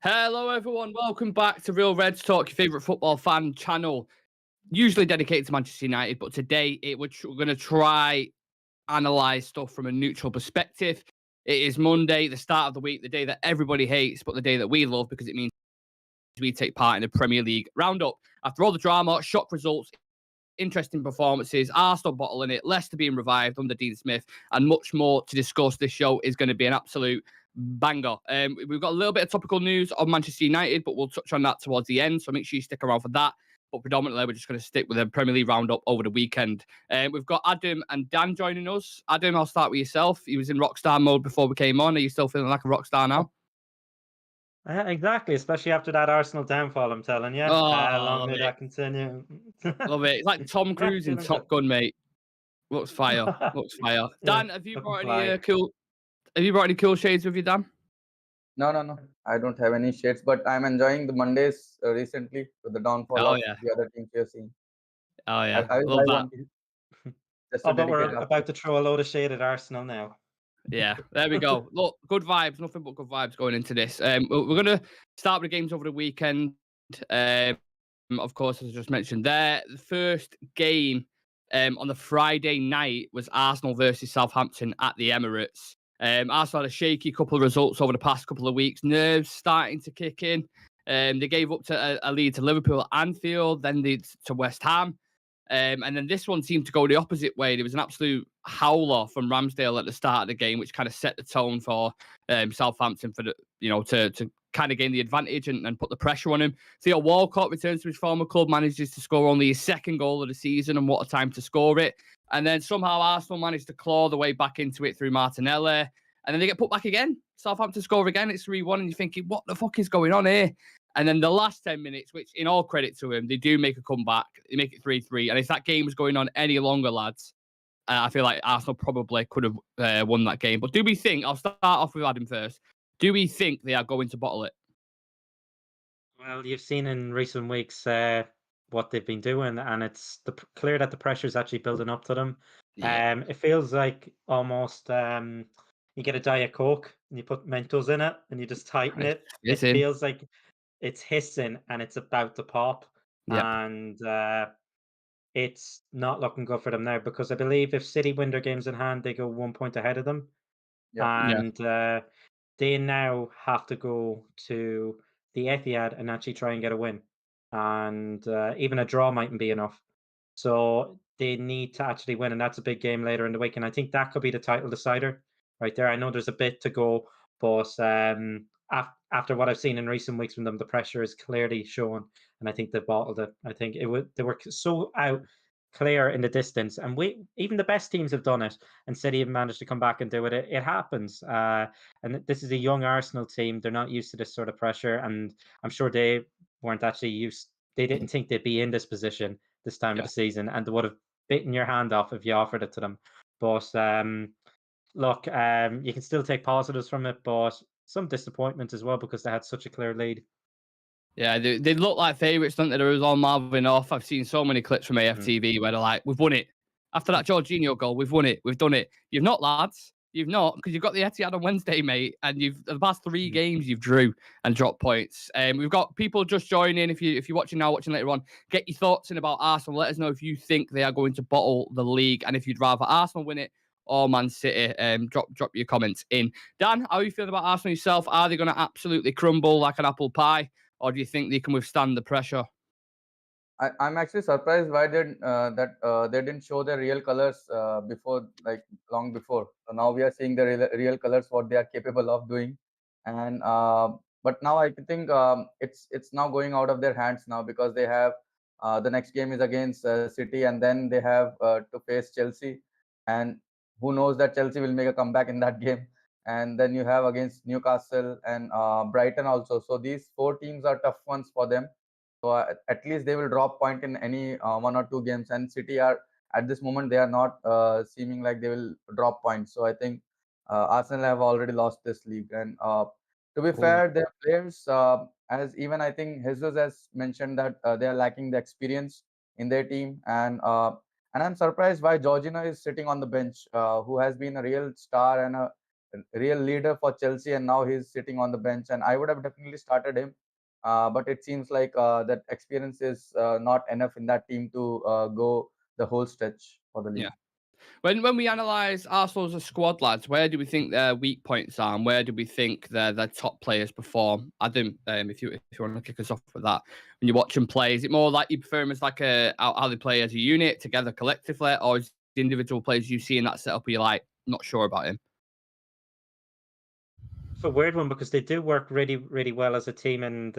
Hello, everyone. Welcome back to Real Reds Talk, your favourite football fan channel. Usually dedicated to Manchester United, but today we're going to try analyse stuff from a neutral perspective. It is Monday, the start of the week, the day that everybody hates, but the day that we love because it means we take part in the Premier League roundup. After all the drama, shock results, interesting performances, Arsenal bottling it, Leicester being revived under Dean Smith, and much more to discuss. This show is going to be an absolute banger. We've got a little bit of topical news on Manchester United, but we'll touch on that towards the end, so make sure you stick around for that. But predominantly, we're just going to stick with a Premier League roundup over the weekend. We've got Adam and Dan joining us. Adam, I'll start with yourself. He was in rockstar mode before we came on. Are you still feeling like a rockstar now? Exactly, especially after that Arsenal downfall, I'm telling you. Oh, Long love may it. that continue. Love it. It's like Tom Yeah, Cruise in feeling good. Top Gun, mate. Looks fire. Looks fire. Yeah, Dan, have you looking brought any fly. cool? Have you brought any cool shades with you, Dan? No, no, no. I don't have any shades, but I'm enjoying the Mondays recently with the downfall Oh of yeah. the other teams we are seeing. Oh I, yeah. I will Love buy that. one just to Oh, but dedicate we're after. about to throw a load of shade at Arsenal now. Yeah, there we go. Look, good vibes, nothing but good vibes going into this. We're going to start with the games over the weekend. Of course, as I just mentioned there, the first game on the Friday night was Arsenal versus Southampton at the Emirates. Arsenal had a shaky couple of results over the past couple of weeks. Nerves starting to kick in. They gave up to a lead to Liverpool at Anfield, then to West Ham. And then this one seemed to go the opposite way. There was an absolute howler from Ramsdale at the start of the game, which kind of set the tone for Southampton for to kind of gain the advantage and put the pressure on him. Theo Walcott returns to his former club, manages to score only his second goal of the season, and what a time to score it. And then somehow Arsenal managed to claw the way back into it through Martinelli. And then they get put back again. Southampton score again. It's 3-1. And you're thinking, what the fuck is going on here? And then the last 10 minutes, which in all credit to him, they do make a comeback. They make it 3-3. And if that game was going on any longer, lads, I feel like Arsenal probably could have won that game. But do we think, I'll start off with Adam first, do we think they are going to bottle it? Well, you've seen in recent weeks what they've been doing, and it's clear that the pressure is actually building up to them. Yeah. It feels like almost you get a Diet Coke and you put Mentos in it and you just tighten it. It's It in. feels like it's hissing and it's about to pop. Yep. And it's not looking good for them now because I believe if City win their games in hand, they go 1 point ahead of them. Yeah. Yeah. And they now have to go to the Etihad and actually try and get a win. And even a draw mightn't be enough. So they need to actually win, and that's a big game later in the week. And I think that could be the title decider right there. I know there's a bit to go, but after what I've seen in recent weeks from them, the pressure is clearly showing, and I think they bottled it. I think they were so out clear in the distance, and we even the best teams have done it, and City have managed to come back and do it. It happens, and this is a young Arsenal team. They're not used to this sort of pressure, and I'm sure they weren't actually used. They didn't think they'd be in this position this time of Yeah. the season, and they would have bitten your hand off if you offered it to them. But look, you can still take positives from it, but some disappointment as well because they had such a clear lead. Yeah, they look like favourites, don't they? There was all marveling off. I've seen so many clips from Mhm. AFTV where they're like, we've won it. After that Jorginho goal, we've won it. We've done it. You've not, lads. You've not, because you've got the Etihad on Wednesday, mate, and you've the past three Mhm. games you've drew and dropped points. We've got people just joining. If you're watching now, watching later on, get your thoughts in about Arsenal. Let us know if you think they are going to bottle the league and if you'd rather Arsenal win it or Man City. Drop your comments in. Dan, how are you feeling about Arsenal yourself? Are they going to absolutely crumble like an apple pie, or do you think they can withstand the pressure? I'm actually surprised why they didn't show their real colors before, like long before. So now we are seeing the real colors, what they are capable of doing, and but now I think it's now going out of their hands now because they have the next game is against City, and then they have to face Chelsea, and who knows that Chelsea will make a comeback in that game, and then you have against Newcastle and Brighton also. So these four teams are tough ones for them, so at least they will drop point in any one or two games. And City are at this moment they are not seeming like they will drop points. So I think Arsenal have already lost this league. And to be Oh, fair, their players, as even I think Jesus has mentioned that they are lacking the experience in their team. And I'm surprised why Jorginho is sitting on the bench, who has been a real star and a real leader for Chelsea, and now he's sitting on the bench. And I would have definitely started him, but it seems like that experience is not enough in that team to go the whole stretch for the Yeah. league. When we analyse Arsenal as a squad, lads, where do we think their weak points are, and where do we think their top players perform? Adam, if you want to kick us off with that, when you watch them play, is it more like you prefer them as like how they play as a unit together collectively, or is the individual players you see in that setup, are you like not sure about him? It's a weird one because they do work really, really well as a team, and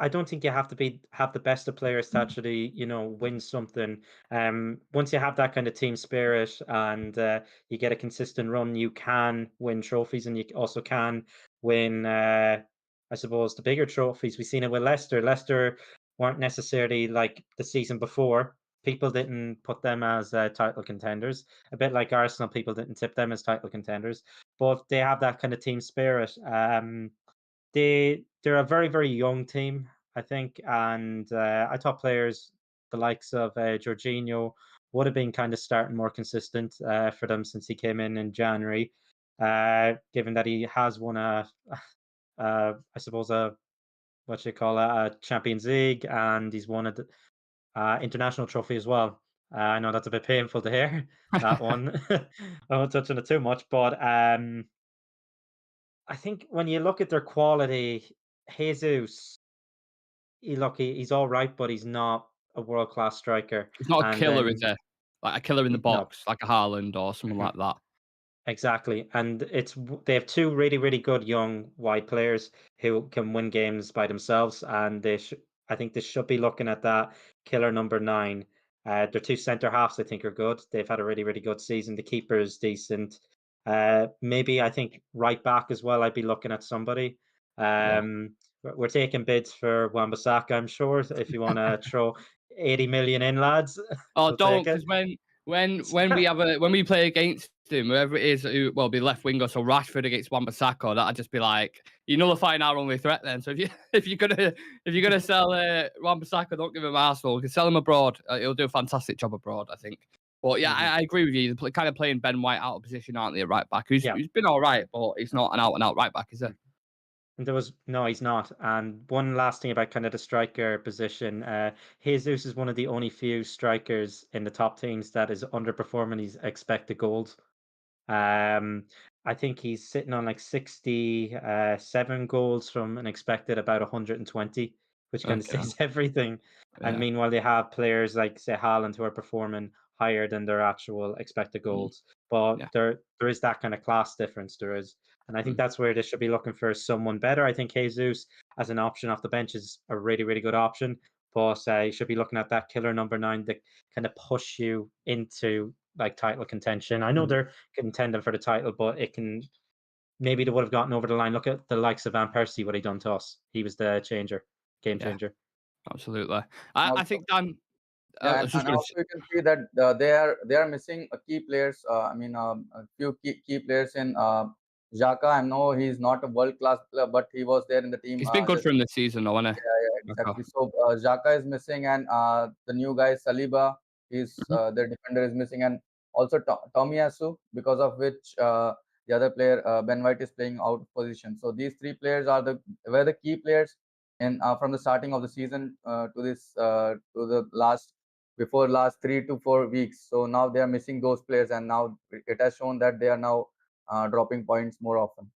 I don't think you have to have the best of players to actually, win something. Once you have that kind of team spirit and you get a consistent run, you can win trophies, and you also can win, I suppose, the bigger trophies. We've seen it with Leicester. Leicester weren't necessarily like the season before. People didn't put them as title contenders. A bit like Arsenal, people didn't tip them as title contenders, but they have that kind of team spirit. They're a very, very young team, I think, and I thought players the likes of Jorginho would have been kind of starting more consistent for them since he came in January. Given that he has won I suppose a what you call a Champions League, and he's won a international trophy as well. I know that's a bit painful to hear that one. I won't touch on it too much, but I think when you look at their quality, Jesus, he's all right, but he's not a world class striker. He's not a And killer, is then he? Like a killer in the no, box, like a Haaland or someone mhm, like that. exactly. And they have two really, really good young wide players who can win games by themselves, and I think they should be looking at that killer number nine. Their two centre halves, I think, are good. They've had a really, really good season. The keeper is decent. Maybe I think right back as well. I'd be looking at somebody. Yeah. We're taking bids for Wan-Bissaka, I'm sure. If you want to throw 80 million in, lads, Oh, we'll don't, take it. because when we play against him, whoever it is, be left winger, so Rashford against Wan-Bissaka, that'd just be like you nullifying our only threat. Then, so if you're gonna sell Wan-Bissaka, don't give him Arsenal. You can sell him abroad. He'll do a fantastic job abroad, I think. But yeah, Mhm. I agree with you. They're kind of playing Ben White out of position, aren't they? At right back, who's Yeah. who's been all right, but he's not an out and out right back, is he? And there was no, he's not. And one last thing about kind of the striker position, Jesus is one of the only few strikers in the top teams that is underperforming his expected goals. Um, I think he's sitting on like 67 goals from an expected about 120, which kind of Okay. says everything. And Yeah. meanwhile, they have players like say Haaland who are performing higher than their actual expected Mm, goals. But yeah. there is that kind of class difference. There is, and I think Mm, that's where they should be looking for someone better. I think Jesus as an option off the bench is a really really good option. But you should be looking at that killer number nine that kind of push you into like title contention. I know mm, they're contending for the title, but it can maybe they would have gotten over the line. Look at the likes of Van Persie, what he done to us. He was the game yeah. changer. Absolutely. I Also, think Dan. I yeah, was just and going to. also you can see that they are missing key players. I mean, a few key players in Xhaka. I know he's not a world class player, but he was there in the team. He's been good This for him this season, though, hasn't Yeah, yeah, he? Okay. exactly. So Xhaka is missing, and the new guy Saliba, Mhm. their defender is missing, and also Tomiyasu, because of which the other player Ben White is playing out of position. So these three players were the key players in from the starting of the season to the last 3 to 4 weeks. So now they are missing those players, and now it has shown that they are now dropping points more often.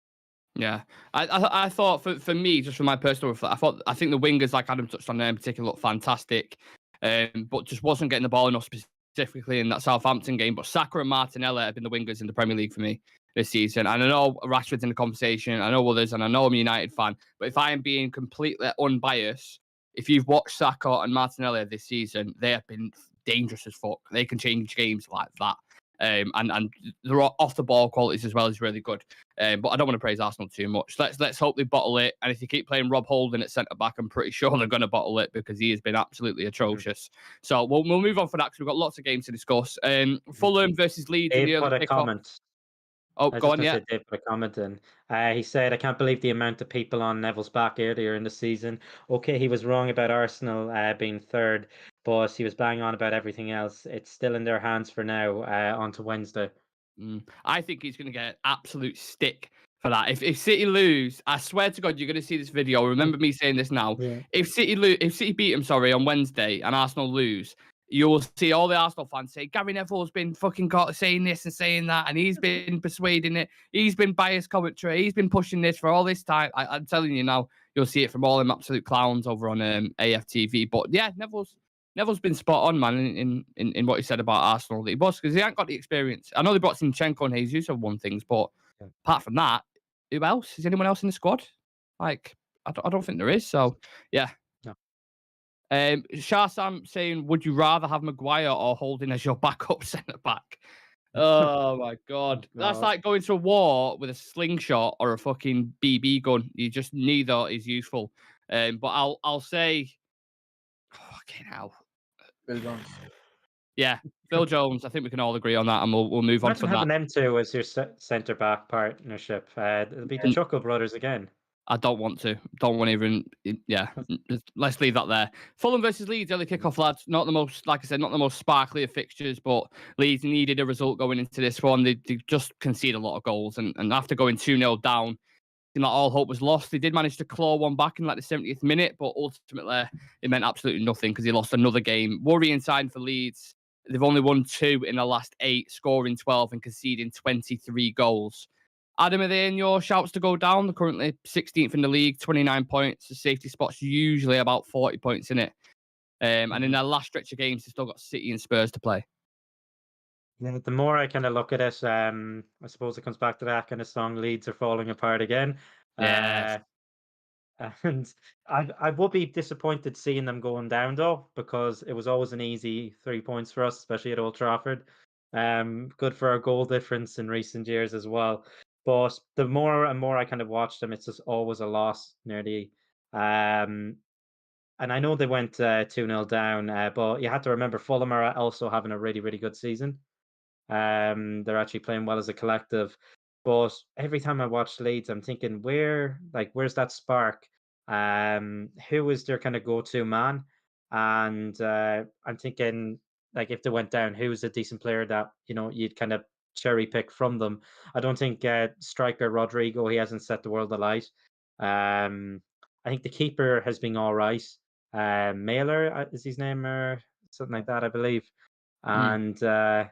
Yeah, I thought for me, just from my personal reflect, I think the wingers like Adam touched on there in particular look fantastic, but just wasn't getting the ball enough specifically in that Southampton game. But Saka and Martinelli have been the wingers in the Premier League for me this season. And I know Rashford's in the conversation, I know others, and I know I'm a United fan. But if I am being completely unbiased, if you've watched Saka and Martinelli this season, they have been dangerous as fuck. They can change games like that. And their off the ball qualities as well is really good. But I don't want to praise Arsenal too much. Let's hope they bottle it. And if you keep playing Rob Holding at centre back, I'm pretty sure they're going to bottle it because he has been absolutely Mhm, atrocious. So we'll move on for that because we've got lots of games to discuss. mhm. Fulham versus Leeds in Dave the early put a kickoff. comment. Oh, I was go just on, going to yeah. say Dave put a comment in. He said, "I can't believe the amount of people on Neville's back earlier in the season. Okay, he was wrong about Arsenal being third, but he was bang on about everything else. It's still in their hands for now. On to Wednesday." I think he's going to get absolute stick for that. If City lose, I swear to God, you're going to see this video. Remember me saying this now. Yeah. If City beat him, sorry, on Wednesday, and Arsenal lose, you'll see all the Arsenal fans say Gary Neville's been fucking caught saying this and saying that, and he's been persuading it. He's been biased commentary. He's been pushing this for all this time. I'm telling you now, you'll see it from all them absolute clowns over on AFTV. But yeah, Neville's been spot on, man, in what he said about Arsenal. He was, because he ain't got the experience. I know they brought Zinchenko and Jesus have won things, but Yeah. apart from that, who else? Is anyone else in the squad? Like, I don't think there is. So, yeah. No. Shah Sam saying, would you rather have Maguire or Holding as your backup centre back? Oh my God. That's God. like going to war with a slingshot or a fucking BB gun. You just, neither is useful. But I'll say, fucking hell. Phil Jones. Yeah, Phil Jones. I think we can all agree on that, and we'll move on Imagine from having that. them two as your centre back partnership. It'll be the And Chuckle Brothers again. I don't want to. Don't want to even. Yeah, let's leave that there. Fulham versus Leeds, early kickoff, lads. Not the most, like I said, not the most sparkly of fixtures, but Leeds needed a result going into this one. They just conceded a lot of goals, and after going 2-0 down, seemed like all hope was lost. They did manage to claw one back in like the 70th minute, but ultimately it meant absolutely nothing because they lost another game. Worrying sign for Leeds. They've only won 2 in the last 8, scoring 12 and conceding 23 goals. Adam, are they in your shouts to go down? They're currently 16th in the league, 29 points. The safety spot's usually about 40 points in it. And in their last stretch of games, they've still got City and Spurs to play. Yeah, the more I kind of look at it, I suppose it comes back to that kind of song, Leeds are falling apart again. Yes. And I would be disappointed seeing them going down though, because it was always an easy 3 points for us, especially at Old Trafford. Good for our goal difference in recent years as well. But the more and more I kind of watch them, it's just always a loss nearly. And I know they went 2-0 down, but you have to remember Fulham are also having a really, really good season. They're actually playing well as a collective. But every time I watch Leeds, I'm thinking, where's that spark? Who is their kind of go-to man? And I'm thinking, like, if they went down, who's a decent player that you'd kind of cherry pick from them? I don't think striker Rodrigo, he hasn't set the world alight. I think the keeper has been all right. Mailer is his name or something like that, I believe. Mm. And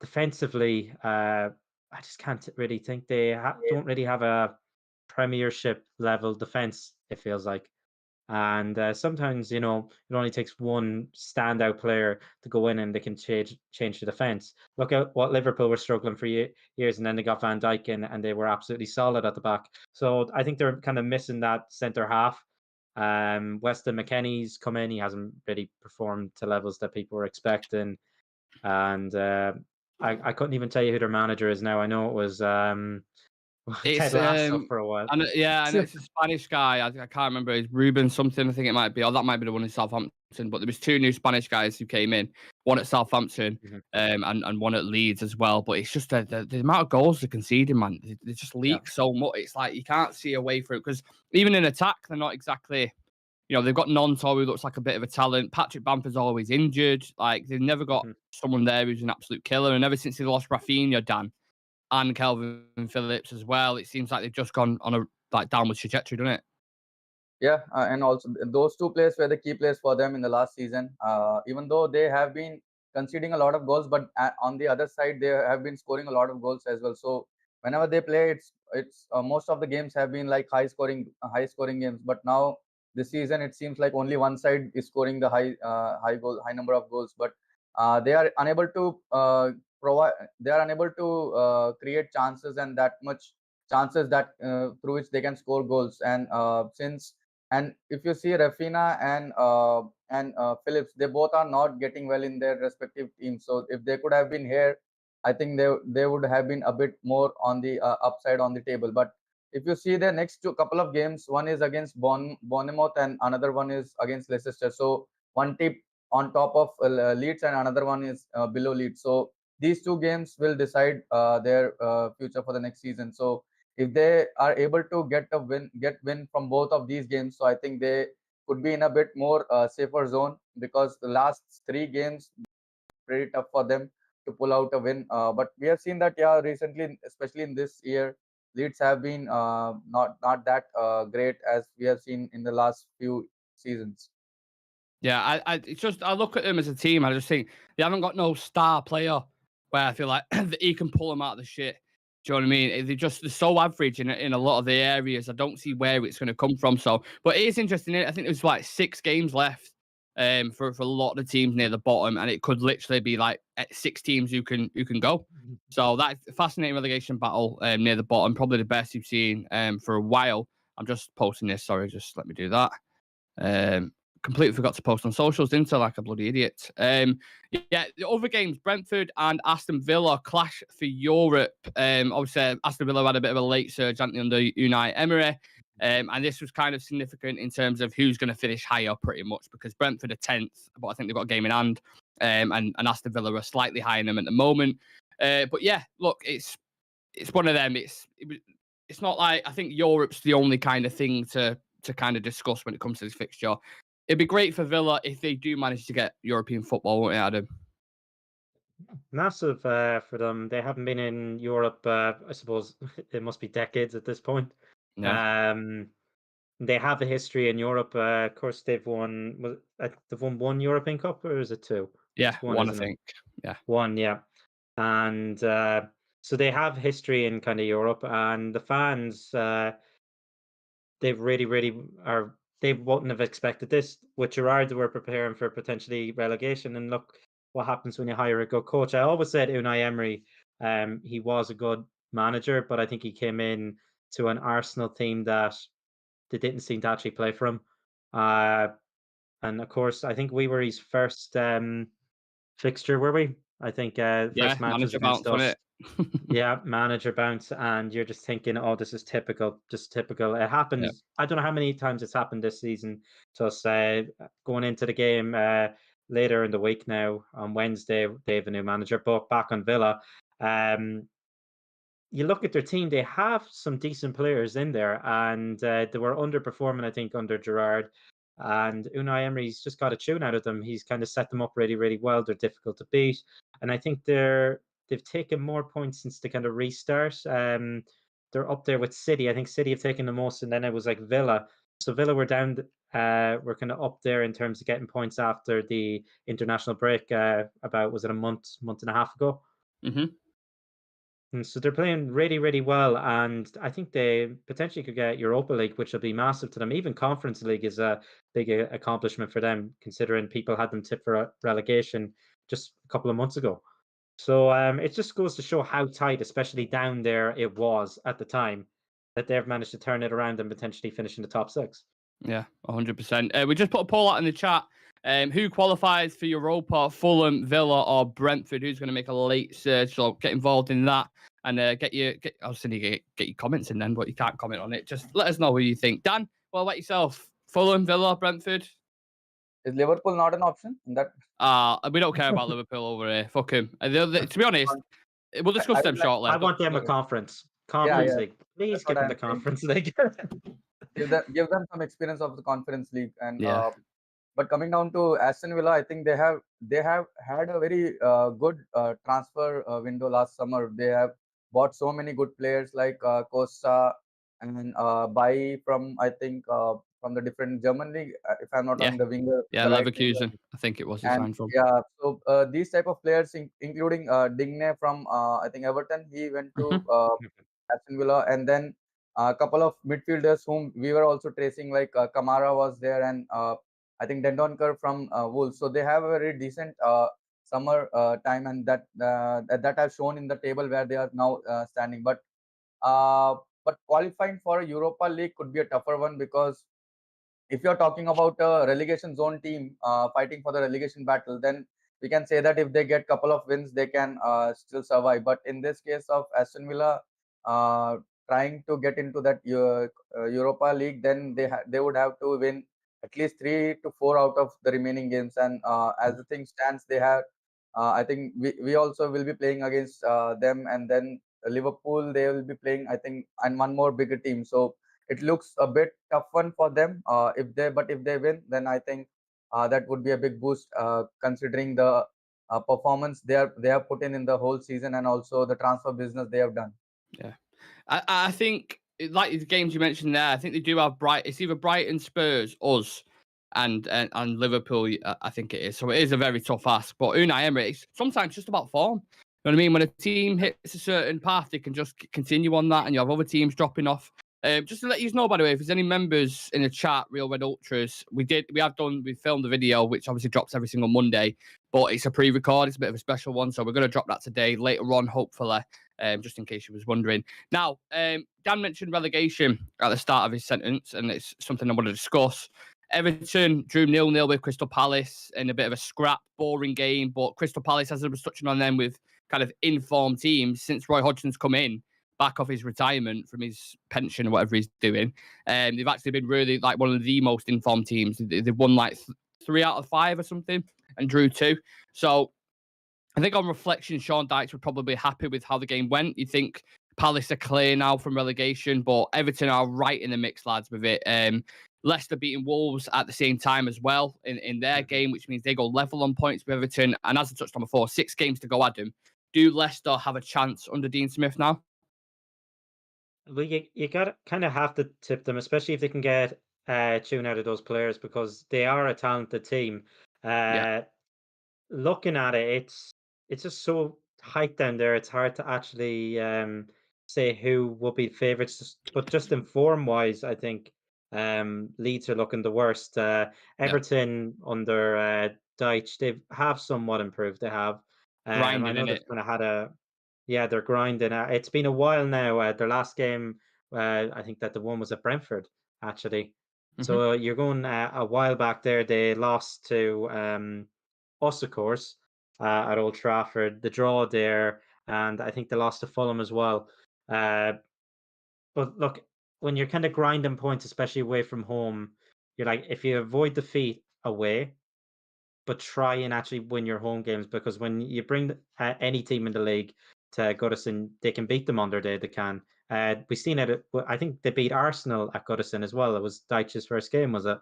defensively, I just can't really think they don't really have a Premiership level defense. It feels like, and sometimes it only takes one standout player to go in and they can change the defense. Look at what Liverpool were struggling for years, and then they got Van Dijk in, and they were absolutely solid at the back. So I think they're kind of missing that centre half. Weston McKennie's come in; he hasn't really performed to levels that people were expecting, and I couldn't even tell you who their manager is now. I know it was It's Ted Lasso for a while. I know it's a Spanish guy. I can't remember. It's Ruben something. I think it might be, or that might be the one in Southampton. But there was 2 new Spanish guys who came in. One at Southampton, Mhm. and one at Leeds as well. But it's just the amount of goals they're conceding, man. They just leak so much. It's like you can't see a way through it because even in attack, they're not exactly. They've got Nonto who looks like a bit of a talent. Patrick Bamford's always injured. Like they've never got Mhm. someone there who's an absolute killer. And ever since they lost Rafinha, Dan, and Kelvin Phillips as well, it seems like they've just gone on a downward trajectory, doesn't it? Yeah, and also those 2 players were the key players for them in the last season. Even though they have been conceding a lot of goals, but on the other side they have been scoring a lot of goals as well. So whenever they play, it's most of the games have been like high scoring games. But now this season it seems like only one side is scoring the high number of goals, but they are unable to provide. They are unable to create chances and that much chances that through which they can score goals. And if you see Rafina and Phillips, they both are not getting well in their respective teams. So if they could have been here, I think they would have been a bit more on the upside on the table. But if you see the next couple of games, one is against Bournemouth and another one is against Leicester. So one tip on top of Leeds and another one is below Leeds. So these 2 games will decide their future for the next season. So if they are able to get win from both of these games, so I think they could be in a bit more safer zone, because the last 3 games pretty tough for them. to pull out a win. But we have seen that, yeah, recently, especially in this year, Leeds have been not that great as we have seen in the last few seasons. Yeah, it's just I look at them as a team. I just think they haven't got no star player where I feel like that he can pull them out of the shit. Do you know what I mean? They're so average in a lot of the areas. I don't see where it's going to come from. So, but it is interesting. I think there's like 6 games left for a lot of the teams near the bottom, and it could literally be like 6 teams who can go. So that's a fascinating relegation battle near the bottom. Probably the best you've seen for a while. I'm just posting this. Sorry, just let me do that. Um, Completely forgot to post on socials, didn't I? Like a bloody idiot. Yeah, the other games, Brentford and Aston Villa clash for Europe. Obviously, Aston Villa had a bit of a late surge, hadn't they, under Unai Emery. And this was kind of significant in terms of who's going to finish higher, pretty much, because Brentford are 10th, but I think they've got a game in hand. And Aston Villa are slightly higher than them at the moment. But yeah, look, it's one of them. It's not like I think Europe's the only kind of thing to kind of discuss when it comes to this fixture. It'd be great for Villa if they do manage to get European football, won't it, Adam? Massive for them. They haven't been in Europe. I suppose it must be decades at this point. Yeah, Um, they have a history in Europe. Of course, they've won one European Cup, or is it two? yeah, It's one, one I isn't it? think. Yeah, One, yeah. And so they have history in kind of Europe, and the fans. They really, really are. They wouldn't have expected this. With Gerrard, they were preparing for potentially relegation, and look what happens when you hire a good coach. I always said Unai Emery, he was a good manager, but I think he came in to an Arsenal team that they didn't seem to actually play for him. Uh, and of course, I think we were his first fixture, were we? I think yeah, first match was manager against bounce on us. it. Yeah, manager bounce, and you're just thinking, "Oh, this is typical, just typical." It Yeah. happens. I don't know how many times it's happened this season. So, say going into the game later in the week now on Wednesday, they have a new manager. But back on Villa, um, you look at their team; they have some decent players in there, and they were underperforming, I think, under Gerrard. And Unai Emery's just got a tune out of them. He's kind of set them up really, really well. They're difficult to beat, and I think they've taken more points since the kind of restart. They're up there with City. I think City have taken the most, and then it was like Villa. So Villa were down. We're kind of up there in terms of getting points after the international break. About was it a month and a half ago? Hmm. And so they're playing really, really well, and I think they potentially could get Europa League, which will be massive to them. Even Conference League is a big accomplishment for them, considering people had them tipped for relegation just a couple of months ago. So it just goes to show how tight, especially down there, it was at the time that they've managed to turn it around and potentially finish in the top six. Yeah, 100%. We just put a poll out in the chat. Who qualifies for Europa? Fulham, Villa, or Brentford? Who's going to make a late surge? So get involved in that and I was saying get your comments in then, but you can't comment on it. Just let us know what you think. Dan, what about yourself? Fulham, Villa, Brentford? Is Liverpool not an option in that? We don't care about Liverpool over here. Fuck him. To be honest, we'll discuss I them would like. shortly. I want them a Yeah, conference yeah. league. Please That's what give them I'm the saying. conference league. Give them some experience of the Conference League. And Yeah, but coming down to Aston Villa, I think they have had a very good transfer window last summer. They have bought so many good players like Costa and Bai from, I think, from the different German league, if I'm not yeah, wrong, the winger, yeah. the right winger. Leverkusen, I think it was he And signed from. yeah, so these type of players, including Digne from I think Everton, he went to Hmm. Aston Villa, and then a couple of midfielders whom we were also tracing, like Kamara was there, and I think Dendonker from Wolves. So they have a very decent summer time, and that has shown in the table where they are now standing. Uh, but qualifying for a Europa League could be a tougher one, because if you're talking about a relegation zone team fighting for the relegation battle, then we can say that if they get couple of wins, they can still survive. But in this case of Aston Villa uh, trying to get into that Europa League, then they would have to win at least 3 to 4 out of the remaining games. And as the thing stands, they have. I think we also will be playing against them, and then Liverpool they will be playing, I think, and one more bigger team. So it looks a bit tough one for them. If they win, then I think that would be a big boost, considering the performance they have put in the whole season, and also the transfer business they have done. Yeah, I think like the games you mentioned there. I think they do have It's either Brighton, Spurs, us, and Liverpool. I think it is. So it is a very tough ask. But Unai Emery, it's sometimes just about form. You know what I mean? When a team hits a certain path, they can just continue on that, and you have other teams dropping off. Just to let you know, by the way, if there's any members in the chat, Real Red Ultras, we filmed the video, which obviously drops every single Monday, but it's a pre-record. It's a bit of a special one, so we're going to drop that today, later on, hopefully, just in case you was wondering. Now, Dan mentioned relegation at the start of his sentence, and it's something I want to discuss. Everton drew 0-0 with Crystal Palace in a bit of a scrap, boring game, but Crystal Palace, as I was touching on them, with kind of informed teams since Roy Hodgson's come in, back off his retirement from his pension or whatever he's doing. They've actually been really like one of the most informed teams. They've won like 3 out of 5 or something and drew 2. So I think on reflection, Sean Dykes would probably be happy with how the game went. You think Palace are clear now from relegation, but Everton are right in the mix, lads, with it. Leicester beating Wolves at the same time as well in their game, which means they go level on points with Everton. And as I touched on before, 6 games to go, Adam. Do Leicester have a chance under Dean Smith now? Well, you got kind of have to tip them, especially if they can get tune out of those players because they are a talented team. Yeah, Uh, Looking at it, it's just so tight down there. It's hard to actually say who will be favorites. But just in form wise, I think Leeds are looking the worst. yeah. Everton under Deitch, they have somewhat improved. They have. I Grinding know in they've it. kind of had a yeah, they're grinding. It's been a while now. Their last game, I think that the one was at Brentford actually. Hmm. So you're going a while back there. They lost to us, of course, at Old Trafford. The draw there, and I think they lost to Fulham as well. Uh, but look, when you're kind of grinding points, especially away from home, you're like, if you avoid defeat away, but try and actually win your home games because when you bring any team in the league to Goodison, they can beat them on their day. They can. We've seen it. I think they beat Arsenal at Goodison as well. It was Dyche's first game, was it?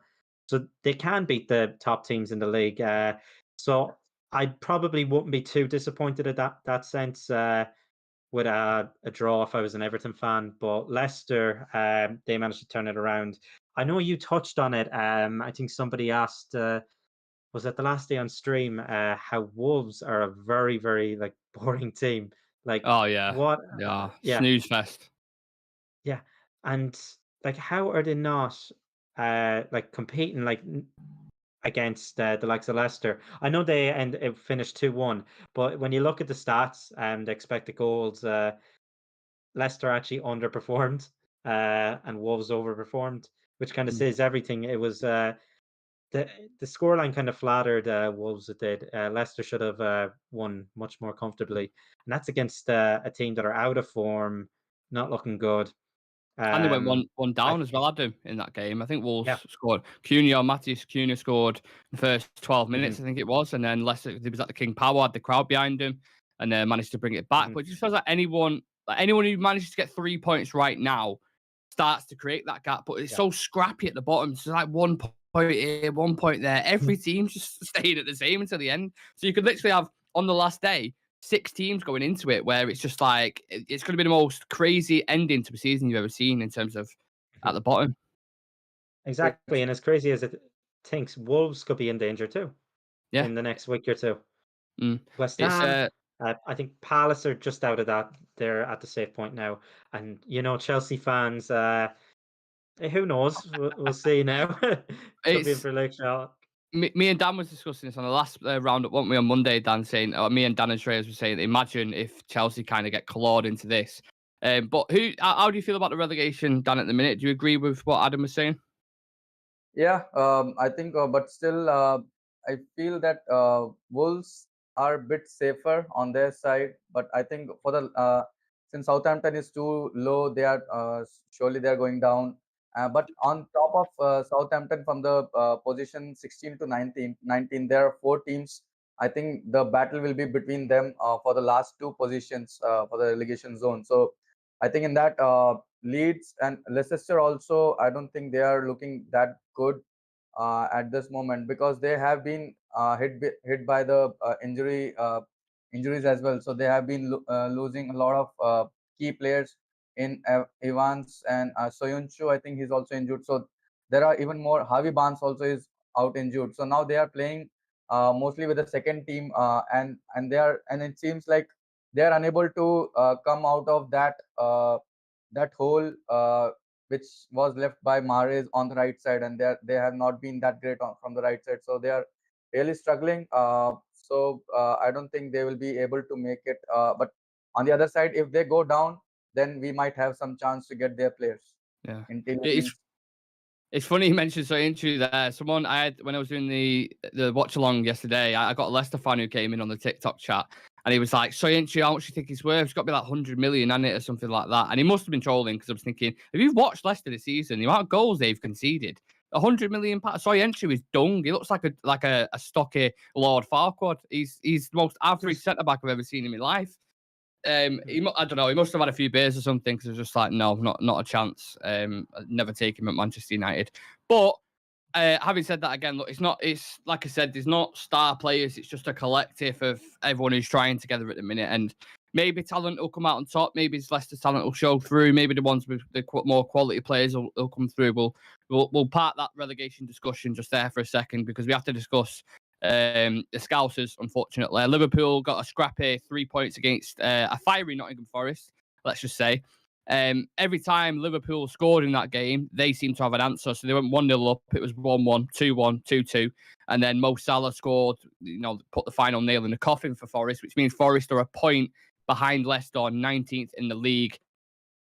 So they can beat the top teams in the league. So I probably wouldn't be too disappointed at that sense with a draw if I was an Everton fan. But Leicester, they managed to turn it around. I know you touched on it. I think somebody asked. Was it the last day on stream, how Wolves are a very, very like boring team. Like Oh yeah, what yeah. yeah, Snooze fest. yeah. And like how are they not like competing like against the likes of Leicester? I know it finished 2-1, but when you look at the stats and the expected goals, Leicester actually underperformed, and Wolves overperformed, which kind of Mm. says everything. It was the the scoreline kind of flattered Wolves. It did. Leicester should have won much more comfortably, and that's against a team that are out of form, not looking good. And they went Um, one I down as well, Adam, in that game. I think yeah, Wolves scored. Matthias Cunha scored the first 12 hmm minutes, I think it was. And then Leicester, he was at the King Power, had the crowd behind him, and managed to bring it back. hmm But it just feels like anyone who manages to get 3 points right now starts to create that gap. But it's yeah, so scrappy at the bottom. So like 1 point here, 1 point there. Every team's just staying at the same until the end. So you could literally have on the last day 6 teams going into it where it's just like it's going to be the most crazy ending to a season you've ever seen in terms of mhm. at the bottom. Exactly. And as crazy as it thinks, Wolves could be in danger too Yeah. in the next week or two. Mm. West It's Ham, I think Palace are just out of that. They're at the safe point now, and Chelsea fans. Who knows? We'll see now. Could be in it's for a late shot. me and Dan was discussing this on the last roundup, weren't we, on Monday? Dan saying, me and Dan and Shreyas were saying, imagine if Chelsea kind of get clawed into this. But how do you feel about the relegation, Dan, at the minute? Do you agree with what Adam was saying? Yeah, I think, but still, I feel that Wolves are a bit safer on their side. But I think for the since Southampton is too low, they are surely they are going down. But on top of Southampton, from the position 16 to 19, there are 4 teams. I think the battle will be between them for the last 2 positions for the relegation zone. So I think in that Leeds and Leicester also, I don't think they are looking that good. at this moment, because they have been hit by the injuries as well. So they have been losing a lot of key players in Evans and Soyuncu. I think he's also injured. So there are even more. Harvey Barnes also is out injured. So now they are playing mostly with the second team, and it seems like they are unable to come out of that hole which was left by Mahrez on the right side, and they have not been that great from the right side. So they are really struggling. I don't think they will be able to make it. But on the other side, if they go down, then we might have some chance to get their players. Yeah. Interior It's means it's funny you mentioned Soyuncu there. Someone I had when I was doing the watch along yesterday, I got a Leicester fan who came in on the TikTok chat, and he was like, "Soyuncu, how much do you think he's worth? It's got to be like 100 million, hasn't it, or something like that." And he must have been trolling because I was thinking, if you've watched Leicester this season, the amount of goals they've conceded, 100 million. Soyuncu is dung. He looks like a stocky Lord Farquaad. He's the most average centre back I've ever seen in my life. I don't know. He must have had a few beers or something because it was just like, no, not a chance. I'd never take him at Manchester United. But having said that, again, look, it's like I said, there's not star players. It's just a collective of everyone who's trying together at the minute. And maybe talent will come out on top. Maybe Leicester's talent will show through. Maybe the ones with the more quality players will come through. We'll park that relegation discussion just there for a second because we have to discuss the Scousers, unfortunately. Liverpool got a scrappy 3 points against a fiery Nottingham Forest, let's just say. Every time Liverpool scored in that game, they seemed to have an answer. So they went 1-0 up. It was 1-1, 2-1, 2-2. And then Mo Salah scored, put the final nail in the coffin for Forest, which means Forest are a point behind Leicester, 19th in the league.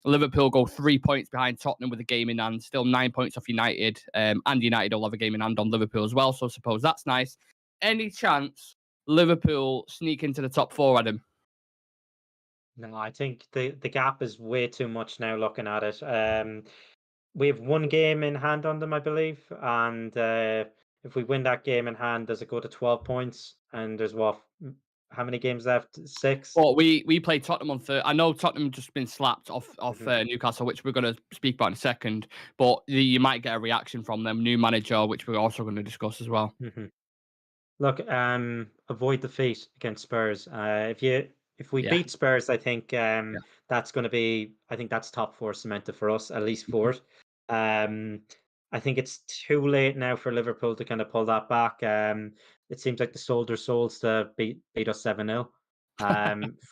Liverpool go 3 points behind Tottenham with a game in hand, still 9 points off United. And United will have a game in hand on Liverpool as well. So I suppose that's nice. Any chance Liverpool sneak into the top four, Adam? No, I think the gap is way too much now looking at it. We have one game in hand on them, I believe, and if we win that game in hand, does it go to 12 points? And there's how many games left? 6? Well, we played Tottenham on third. I know Tottenham just been slapped off Mhm. Newcastle, which we're going to speak about in a second. But you might get a reaction from them. New manager, which we're also going to discuss as well. Mhm. Look, avoid defeat against Spurs. If we Yeah, beat Spurs, I think yeah. that's going to be. I think that's top four cemented for us, at least fourth. Um, I think it's too late now for Liverpool to kind of pull that back. It seems like the sold their souls to beat us 7-0.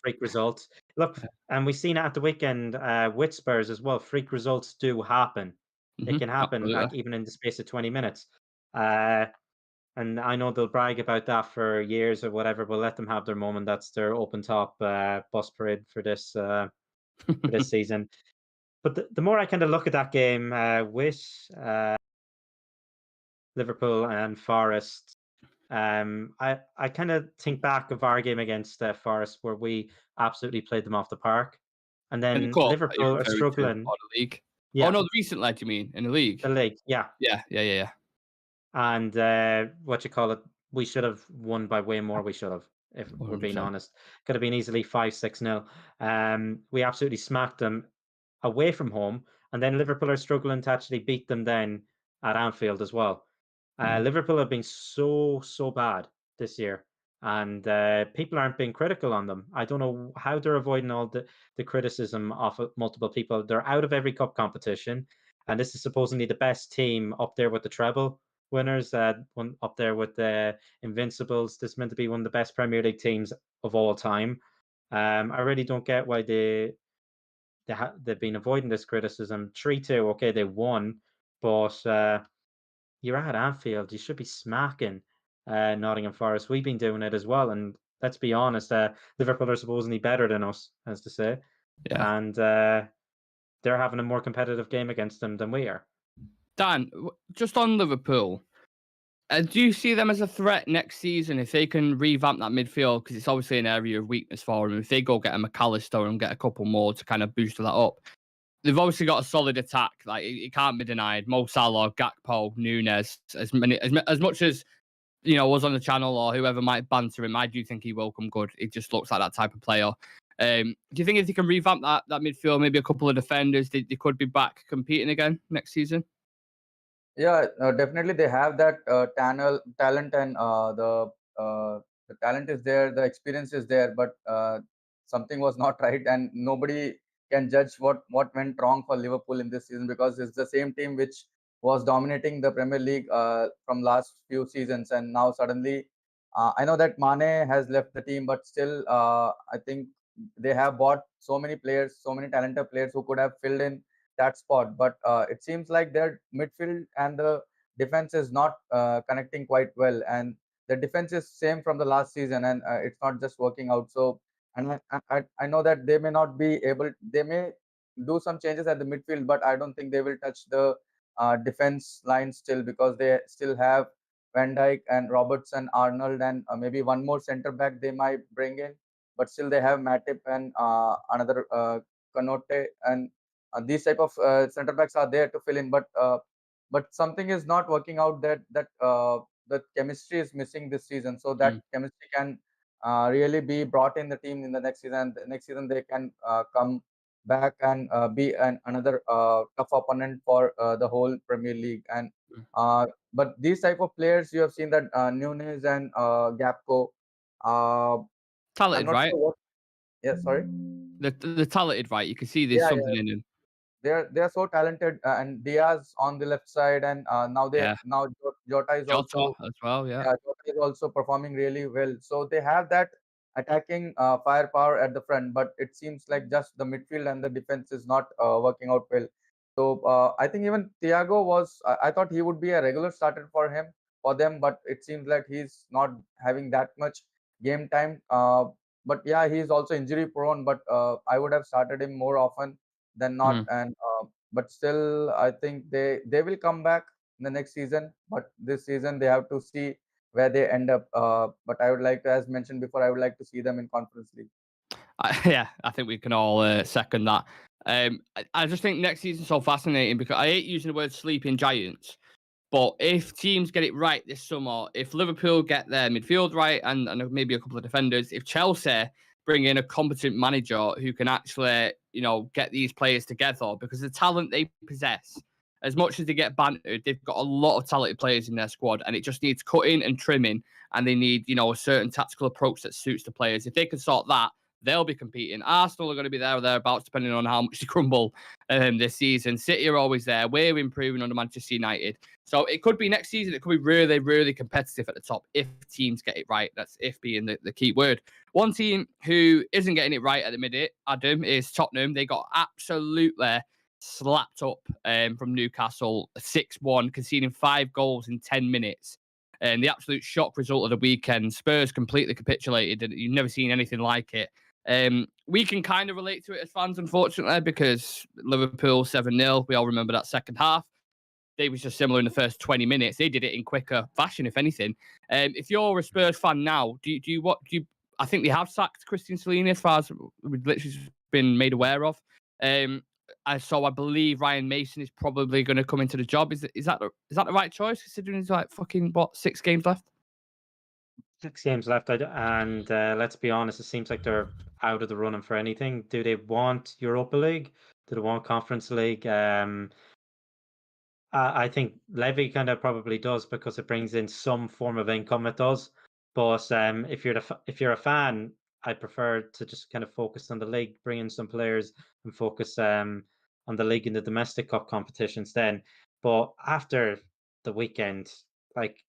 Freak result. Look, and we've seen it at the weekend with Spurs as well. Freak results do happen. It can happen, Absolutely. like even in the space of 20 minutes. Uh, and I know they'll brag about that for years or whatever, but let them have their moment. That's their open top bus parade for this season. But the more I kind of look at that game with Liverpool and Forest, I kind of think back of our game against Forest where we absolutely played them off the park, and In the then cup, are you Liverpool are referring to, struggling. or the league? Oh Yeah, no, the recent leg, you mean in the league? the league. Yeah, Yeah. and what you call it, we should have won by way more. We should have, if we're being 100%. honest. Could have been easily 5-6-0. We absolutely smacked them away from home, and then Liverpool are struggling to actually beat them then at Anfield as well. Mm. Liverpool have been so bad this year, and people aren't being critical on them. I don't know how they're avoiding all the criticism of multiple people. They're out of every cup competition, and this is supposedly the best team up there with the treble winners, one up there with the Invincibles. This is meant to be one of the best Premier League teams of all time. I really don't get why they've been avoiding this criticism. 3-2, okay, they won, but you're at Anfield. You should be smacking Nottingham Forest. We've been doing it as well, and let's be honest, Liverpool are supposedly better than us, as to say, Yeah. and they're having a more competitive game against them than we are. Dan, just on Liverpool, do you see them as a threat next season if they can revamp that midfield? Because it's obviously an area of weakness for them. If they go get a McAllister and get a couple more to kind of boost that up, they've obviously got a solid attack. Like it can't be denied. Mo Salah, Gakpo, Nunes, as much as was on the channel or whoever might banter him, I do think he will come good. He just looks like that type of player. Do you think if they can revamp that midfield, maybe a couple of defenders, they could be back competing again next season? Yeah, definitely they have that talent, and the talent is there, the experience is there, but something was not right, and nobody can judge what went wrong for Liverpool in this season, because it's the same team which was dominating the Premier League from last few seasons, and now suddenly, I know that Mane has left the team, but still, I think they have bought so many players, so many talented players who could have filled in that spot. But it seems like their midfield and the defense is not connecting quite well, and the defense is same from the last season, and it's not just working out. So, and I know that they may not be able, they may do some changes at the midfield, but I don't think they will touch the defense line still, because they still have Van Dijk and Robertson, Arnold, and maybe one more center back they might bring in, but still they have Matip and another Kanote, and these type of center backs are there to fill in, but something is not working out, that the chemistry is missing this season. So that Mm. chemistry can really be brought in the team in the next season. The next season they can come back and be another tough opponent for the whole Premier League. And Mm. but these type of players, you have seen that Nunes and Gapco. Uh, I'm Talented, not right? sure what. Yeah, sorry. The talented, right? You can see there's Yeah, something yeah. in them. They are so talented, and Diaz on the left side, and Yeah. now Jota is Jota also, as well, yeah. yeah, Jota is also performing really well. So they have that attacking firepower at the front, but it seems like just the midfield and the defense is not working out well. So I think even Thiago was, I thought he would be a regular starter for them, but it seems like he's not having that much game time. But yeah, he's also injury prone. But I would have started him more often than not. Mm. And but still, I think they will come back in the next season. But this season they have to see where they end up. But I would like to, as mentioned before, I would like to see them in Conference League. Yeah, I think we can all second that. I just think next season's so fascinating because I hate using the word sleeping giants. But if teams get it right this summer, if Liverpool get their midfield right and maybe a couple of defenders, if Chelsea bring in a competent manager who can actually, get these players together, because the talent they possess, as much as they get bantered, they've got a lot of talented players in their squad, and it just needs cutting and trimming, and they need, a certain tactical approach that suits the players. If they can sort that, they'll be competing. Arsenal are going to be there or thereabouts, depending on how much they crumble this season. City are always there. We're improving under Manchester United. So it could be next season. It could be really, really competitive at the top if teams get it right. That's if being the key word. One team who isn't getting it right at the minute, Adam, is Tottenham. They got absolutely slapped up from Newcastle 6-1, conceding 5 goals in 10 minutes. And the absolute shock result of the weekend. Spurs completely capitulated, and you've never seen anything like it. We can kind of relate to it as fans, unfortunately, because Liverpool 7-0. We all remember that second half. They was just similar in the first 20 minutes. They did it in quicker fashion, if anything. If you're a Spurs fan now, do you? I think they have sacked Christian Salini, as far as we've literally been made aware of. So I believe Ryan Mason is probably going to come into the job. Is that the right choice, considering he's like fucking 6 games left? 6 games left, and let's be honest, it seems like they're out of the running for anything. Do they want Europa League? Do they want Conference League? I think Levy kind of probably does because it brings in some form of income. It does, but if you're a fan, I prefer to just kind of focus on the league, bring in some players, and focus on the league and the domestic cup competitions. Then, but after the weekend, like,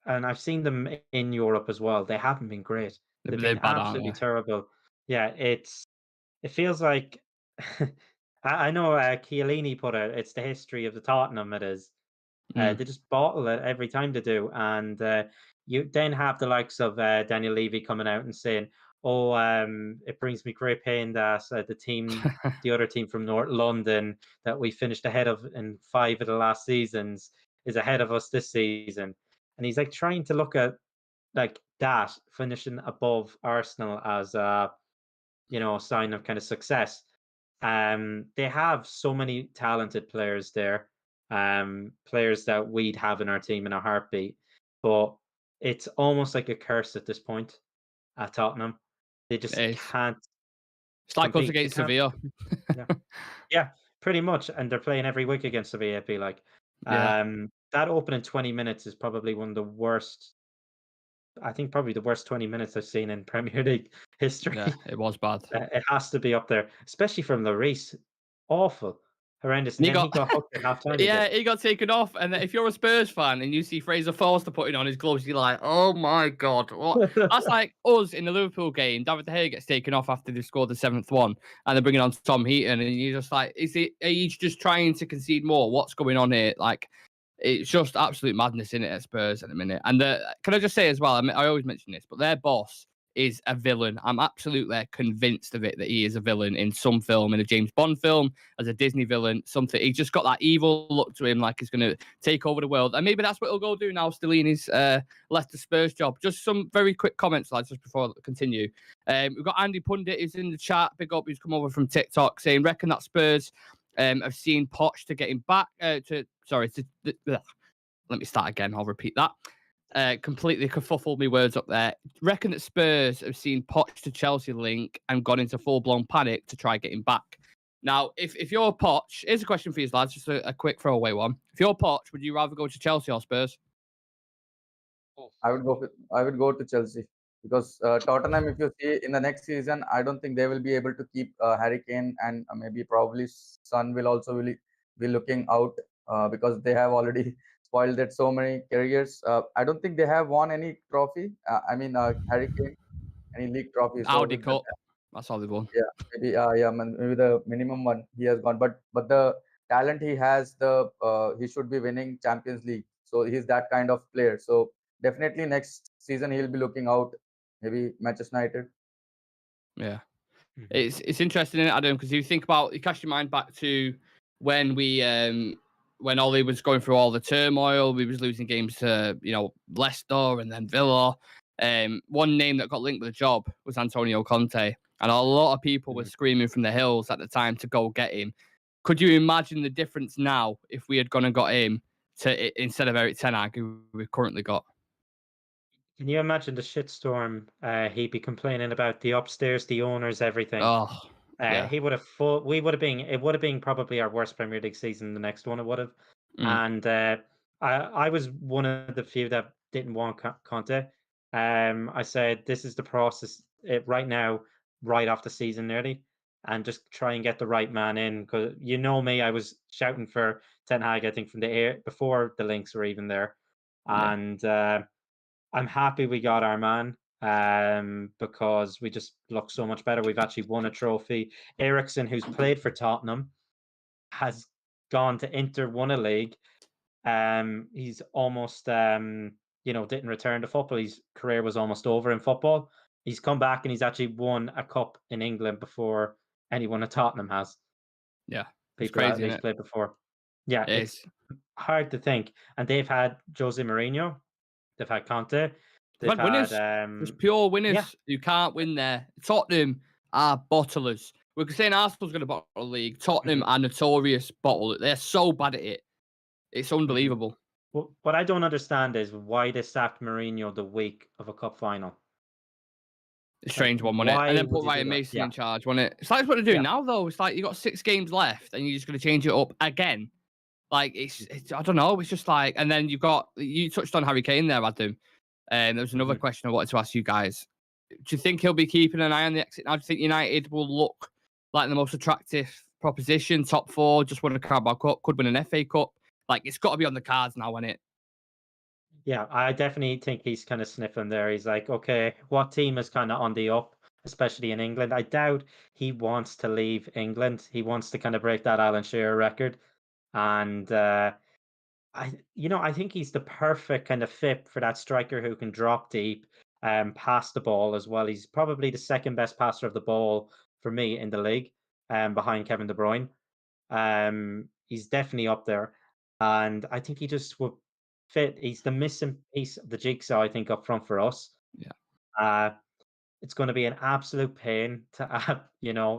and I've seen them in Europe as well. They haven't been great. They've They're been bad, aren't absolutely they? terrible. Yeah, it feels like I know Chiellini put it. It's the history of the Tottenham. It is. Mm. They just bottle it every time they do, and you then have the likes of Daniel Levy coming out and saying, "Oh, it brings me great pain that the other team from North London that we finished ahead of in 5 of the last seasons, is ahead of us this season." And he's like trying to look at like that finishing above Arsenal as a sign of kind of success. They have so many talented players there, players that we'd have in our team in a heartbeat. But it's almost like a curse at this point at Tottenham. They just It's, can't it's like us compete. They against can't. Sevilla. Yeah, yeah, pretty much. And they're playing every week against Sevilla. I feel like. Yeah. Um, that opening 20 minutes is probably one of the worst. I think probably the worst 20 minutes I've seen in Premier League Yeah, history. it was bad. It has to be up there, especially from Lloris. Awful, horrendous, And and he then he got, got hooked at halftime again. yeah, he got taken off. And if you're a Spurs fan and you see Fraser Forster putting on his gloves, you're like, oh my God, what? That's like us in the Liverpool game. David De Gea gets taken off after they scored the seventh one, and they're bringing on Tom Heaton, and you're just like, he's just trying to concede more? What's going on here? Like, it's just absolute madness in it at Spurs at the minute. And can I just say as well, I mean, I always mention this, but their boss is a villain. I'm absolutely convinced of it that he is a villain in some film, in a James Bond film, as a Disney villain, something. He's just got that evil look to him, like he's going to take over the world. And maybe that's what he'll go do now, Stellini's left the Spurs job. Just some very quick comments, lads, just before I continue. We've got Andy Pundit, who's in the chat. Big up, who's come over from TikTok, saying, reckon that Spurs have seen Poch to get him back let me start again. I'll repeat that. Completely kerfuffled me words up there. Reckon that Spurs have seen Poch to Chelsea link and gone into full-blown panic to try getting back. Now, if you're Poch, here's a question for you, lads, just a quick throwaway one. If you're Poch, would you rather go to Chelsea or Spurs? I would go to Chelsea because Tottenham, if you see in the next season, I don't think they will be able to keep Harry Kane, and maybe probably Son will also really be looking out because they have already spoiled it so many careers. I don't think they have won any trophy. Harry Kane, any league trophy. So Audi with that, Cup. That's all they've won. yeah, maybe maybe the minimum one he has gone, but the talent he has, he should be winning Champions League. So he's that kind of player. So definitely next season he'll be looking out. Maybe Manchester United. Yeah. Mhm. It's interesting, isn't it, Adam? Because you think about, you cast your mind back to when when Ollie was going through all the turmoil, we was losing games to Leicester and then Villa. One name that got linked with the job was Antonio Conte, and a lot of people were Mhm. screaming from the hills at the time to go get him. Could you imagine the difference now if we had gone and got him instead of Eric Ten Hag, who we've currently got? Can you imagine the shitstorm he'd be complaining about the upstairs, the owners, everything? Oh, yeah. He would have full. We would have been. It would have been probably our worst Premier League season. The next one, it would have. Mm, And I was one of the few that didn't want Conte. I said this is the process right now, right off the season nearly, and just try and get the right man in. Because you know me, I was shouting for Ten Hag. I think from the air before the links were even there, yeah. and I'm happy we got our man because we just look so much better. We've actually won a trophy. Ericsson, who's played for Tottenham, has gone to Inter, won a league. He's almost, didn't return to football. His career was almost over in football. He's come back and he's actually won a cup in England before anyone at Tottenham has. Yeah. It's People that crazy, he's isn't it? played before. Yeah, It it's is. hard to think. And they've had Jose Mourinho, they've had Conte, They've they've had had winners. There's pure yeah. winners who can't win there. Tottenham are bottlers. We're saying Arsenal's going to bottle the league. Tottenham Mhm, are notorious bottle. They're so bad at it. It's mhm. unbelievable. What I don't understand is why they sacked Mourinho the week of a cup final. A Like, strange one, wasn't it? And why then would put you do Ryan that? Mason Yeah, in charge, wasn't it? It's like what they're doing yeah. now, though. It's like you got 6 games left and you're just going to change it up again. Like, it's I don't know. It's just like, and then you touched on Harry Kane there, Adam. And there was another Mhm. question I wanted to ask you guys. Do you think he'll be keeping an eye on the exit now? Do you think United will look like the most attractive proposition, top 4, just won a Carabao Cup, could win an FA Cup? Like, it's got to be on the cards now, isn't it? Yeah, I definitely think he's kind of sniffing there. He's like, okay, what team is kind of on the up, especially in England? I doubt he wants to leave England. He wants to kind of break that Alan Shearer record. And I think he's the perfect kind of fit for that striker who can drop deep and pass the ball as well. He's probably the second best passer of the ball for me in the league, behind Kevin De Bruyne. He's definitely up there, and I think he just would fit. He's the missing piece of the jigsaw, I think, up front for us. Yeah, Uh, it's going to be an absolute pain to,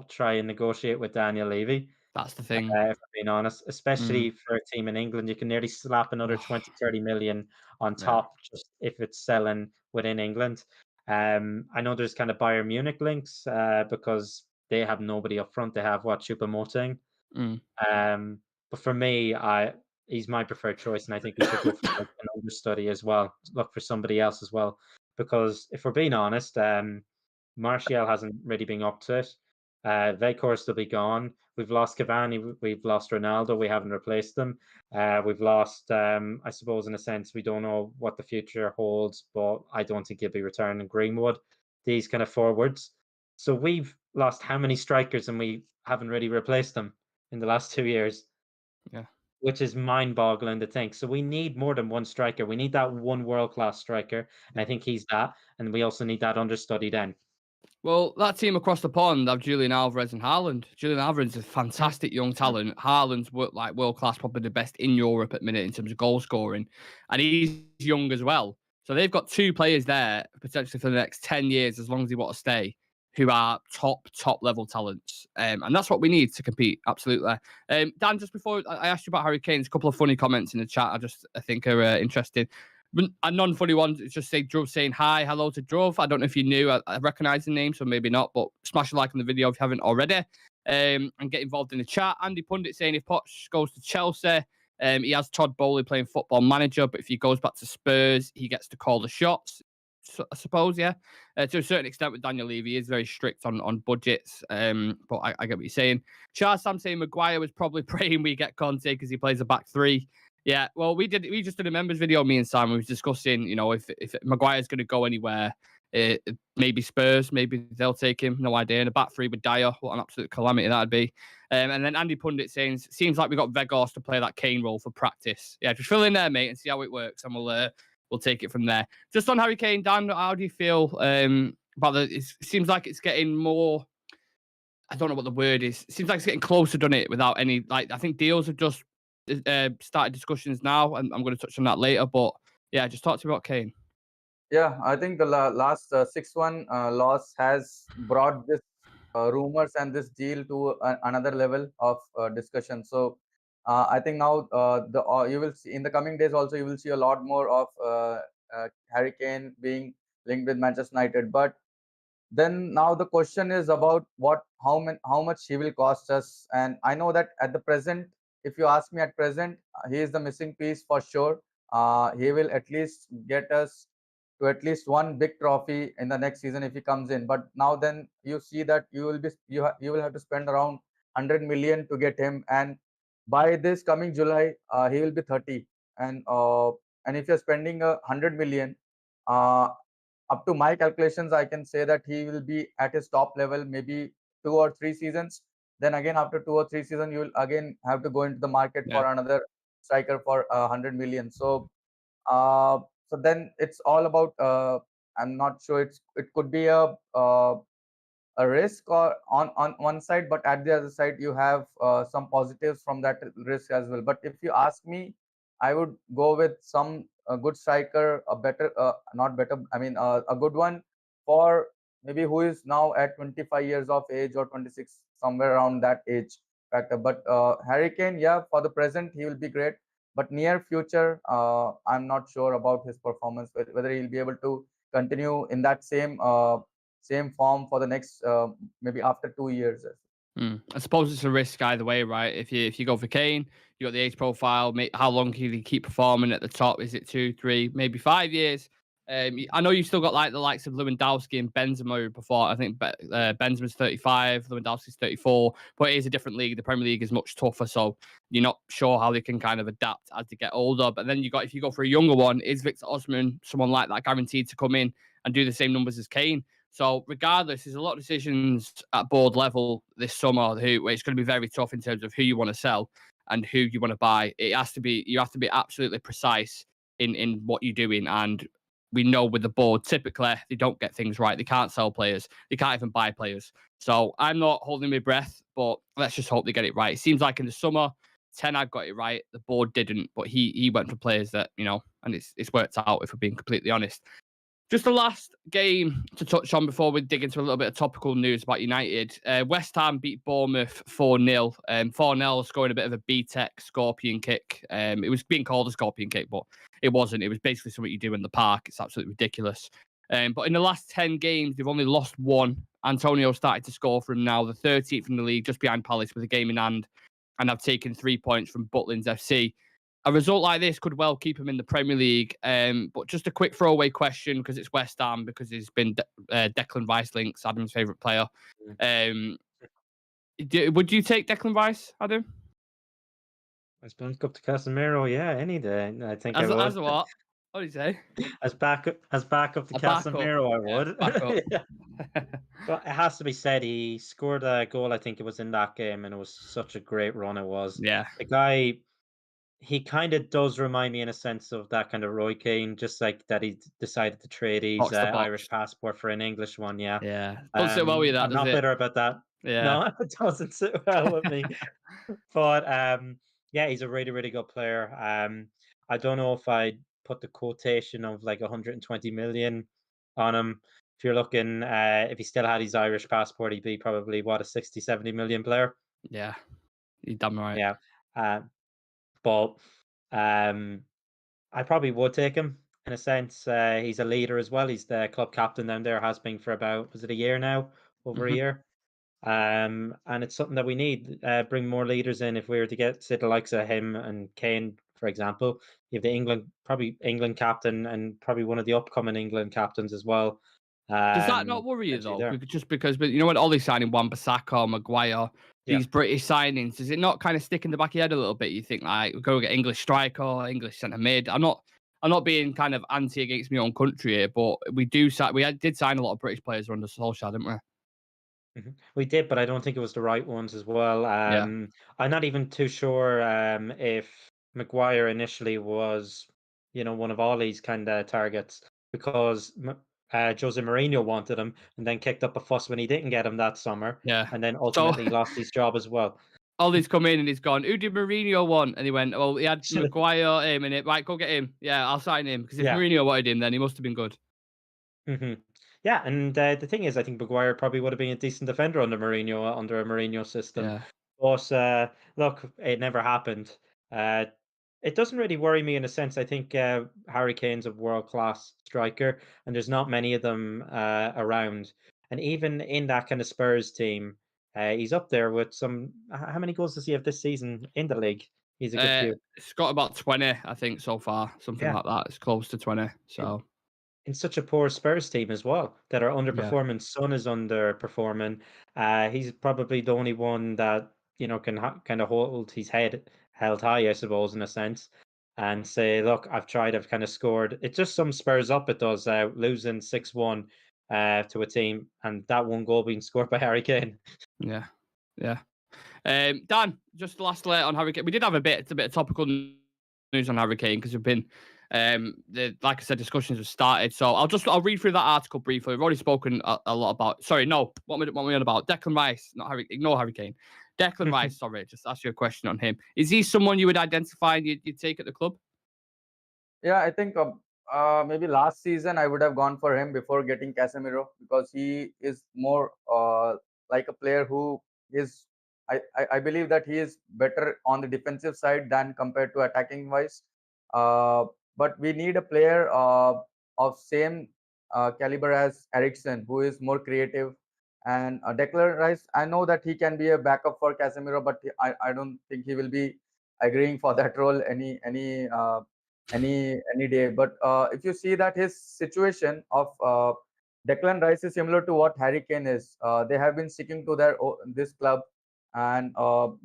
try and negotiate with Daniel Levy. that's the thing. If I'm being honest, Mm. especially for a team in England, you can nearly slap another Oh, 20, 30 million on yeah. top just if it's selling within England. I know there's kind of Bayern Munich links because they have nobody up front. They have what Choupo-Moting. Mm. Um, but for me, he's my preferred choice, and I think we should go for like, an understudy as well. Look for somebody else as well, because if we're being honest, Martial hasn't really been up to it. Weghorst will be gone. We've lost Cavani. We've lost Ronaldo. We haven't replaced them. We've lost, I suppose, in a sense, we don't know what the future holds, but I don't think he'll be returning Greenwood. These kind of forwards. So we've lost how many strikers, and we haven't really replaced them in the last 2 years. Yeah. Which is mind-boggling to think. So we need more than one striker. We need that one world-class striker, and I think he's that. And we also need that understudy then. Well, that team across the pond have Julian Alvarez and Haaland. Julian Alvarez is a fantastic young talent. Haaland's world class, probably the best in Europe at the minute in terms of goal scoring, and he's young as well. So they've got two players there potentially for the next 10 years, as long as they want to stay, who are top level talents, and that's what we need to compete. Absolutely. Dan, just before I asked you about Harry Kane, a couple of funny comments in the chat. I think are interesting. A non-funny one, it's just Druv saying hi, hello to Druv. I don't know if you knew, I recognize the name, so maybe not, but smash a like on the video if you haven't already. And get involved in the chat. Andy Pundit saying if Poch goes to Chelsea, he has Todd Bowley playing Football Manager, but if he goes back to Spurs, he gets to call the shots. So, I suppose, yeah. To a certain extent with Daniel Levy, he is very strict on budgets, but I get what you're saying. Charles Sam saying Maguire was probably praying we get Conte because he plays a back three. Yeah, well, we just did a members video, me and Sam. We was discussing, if Maguire's going to go anywhere, maybe Spurs, maybe they'll take him. No idea. And a back three with Dyer, what an absolute calamity that'd be. And then Andy Pundit saying, seems like we got Weghorst to play that Kane role for practice. Yeah, just fill in there, mate, and see how it works, and we'll take it from there. Just on Harry Kane, Dan, how do you feel about it seems like it's getting more. I don't know what the word is. It seems like it's getting closer, doesn't it? Without any, I think deals have just started discussions now, and I'm going to touch on that later. But yeah, just talk to me about Kane. Yeah, I think the last 6-1 loss has brought this rumors and this deal to another level of discussion. So I think now you will see in the coming days also you will see a lot more of Harry Kane being linked with Manchester United. But then now the question is about how much he will cost us. And I know that at the present, if you ask me at present, he is the missing piece for sure. He will at least get us to at least one big trophy in the next season if he comes in. But now then you see that you will have to spend around 100 million to get him, and by this coming July he will be 30. And if you're spending 100 million, uh, up to my calculations, I can say that he will be at his top level maybe 2 or 3 seasons. Then again, after 2 or 3 seasons, you will again have to go into the market for another striker for 100 million. So then it's all about. I'm not sure. It could be a risk or on one side, but at the other side you have some positives from that risk as well. But if you ask me, I would go with some good striker, a better not better, I mean a good one for maybe who is now at 25 years of age or 26, somewhere around that age factor. But Harry Kane, yeah, for the present he will be great, but near future I'm not sure about his performance, whether he'll be able to continue in that same form for the next maybe after 2 years. I suppose it's a risk either way, right? If you go for Kane, you got the age profile. How long can he keep performing at the top? Is it 2, 3, maybe 5 years? I know you've still got like the likes of Lewandowski and Benzema who before. I think Benzema's 35, Lewandowski's 34, but it is a different league. The Premier League is much tougher, so you're not sure how they can kind of adapt as they get older. But then if you go for a younger one, is Victor Osimhen someone like that guaranteed to come in and do the same numbers as Kane? So regardless, there's a lot of decisions at board level this summer where it's going to be very tough in terms of who you want to sell and who you want to buy. You have to be absolutely precise in what you're doing. And we know with the board, typically they don't get things right. They can't sell players. They can't even buy players. So I'm not holding my breath, but let's just hope they get it right. It seems like in the summer, Ten Hag got it right. The board didn't, but he went for players that, and it's worked out, if we're being completely honest. Just the last game to touch on before we dig into a little bit of topical news about United. West Ham beat Bournemouth 4-0. 4-0 scoring a bit of a B-Tech scorpion kick. It was being called a scorpion kick, but it wasn't. It was basically something you do in the park. It's absolutely ridiculous. But in the last 10 games, they've only lost one. Antonio started to score from now, the 13th in the league, just behind Palace with a game in hand. And I've taken 3 points from Butlins FC. a result like this could well keep him in the Premier League. But just a quick throwaway question because it's West Ham, because he's been Declan Rice links, Adam's favourite player. Mm. Would you take Declan Rice, Adam? As backup to Casemiro, yeah, any day. I think I As would. what? What did you say? As backup to A backup. Casemiro, I Yeah, would. backup. Yeah. But it has to be said, he scored a goal. I think it was in that game, and it was such a great run. It was. Yeah. The guy, he kind of does remind me in a sense of that kind of Roy Keane, just like that he decided to trade his Box to box. Irish passport for an English one. Yeah. Yeah. Don't sit well with you, that, I'm does not it? bitter about that. Yeah. No, it doesn't sit well with me. But yeah, he's a really, really good player. I don't know if I'd put the quotation of like 120 million on him. If you're looking, if he still had his Irish passport, he'd be probably what, a 60, 70 million player. Yeah. You're damn right. Yeah. But I probably would take him in a sense. He's a leader as well. He's the club captain down there, has been for about, was it a year now? Over a year. And it's something that we need. Bring more leaders in if we were to get say the likes of him and Kane, for example. You have the probably England captain, and probably one of the upcoming England captains as well. Does that not worry you though? There. Just because, but you know, when Ollie's signing Wan-Bissaka, Maguire, these British signings, does it not kind of stick in the back of your head a little bit? You think like, go get English striker, English centre mid. I'm not being kind of anti against my own country here, but we did sign a lot of British players under Solskjaer, didn't we? We did, but I don't think it was the right ones as well. I'm not even too sure if Maguire initially was, one of Ollie's kind of targets, because Jose Mourinho wanted him and then kicked up a fuss when he didn't get him that summer. Yeah. And then ultimately lost his job as well. Ollie's come in and he's gone, who did Mourinho want? And he went, well, he had Maguire in it. Right, go get him. Yeah, I'll sign him. Because if Mourinho wanted him, then he must have been good. Yeah, and the thing is, I think Maguire probably would have been a decent defender under Mourinho, under a Mourinho system. Yeah. But look, it never happened. It doesn't really worry me in a sense. I think Harry Kane's a world-class striker, and there's not many of them around. And even in that kind of Spurs team, he's up there with some. How many goals does he have this season in the league? He's a good few. It's got about 20, I think, so far. Something like that. It's close to 20. So. In such a poor Spurs team as well that are underperforming. Son is underperforming. He's probably the only one that can kind of hold his head held high, I suppose, in a sense, and say, "Look, I've tried. I've kind of scored." It just sums Spurs up. It does, losing 6-1 to a team, and that one goal being scored by Harry Kane. Yeah. Dan, just lastly on Harry Kane, we did have a bit of topical news on Harry Kane because we've been. Like I said, discussions have started. So I'll read through that article briefly. We've already spoken a lot about. Sorry, no. What are we on about? Declan Rice, not Harry. Ignore Harry Kane. Declan Rice. Sorry, just ask you a question on him. Is he someone you would identify and you'd take at the club? Yeah, I think maybe last season I would have gone for him before getting Casemiro, because he is more like a player who is. I believe that he is better on the defensive side than compared to attacking wise. But we need a player of same caliber as Eriksen, who is more creative. And Declan Rice, I know that he can be a backup for Casemiro, but I don't think he will be agreeing for that role any day. But if you see that his situation of Declan Rice is similar to what Harry Kane is. They have been sticking to this club and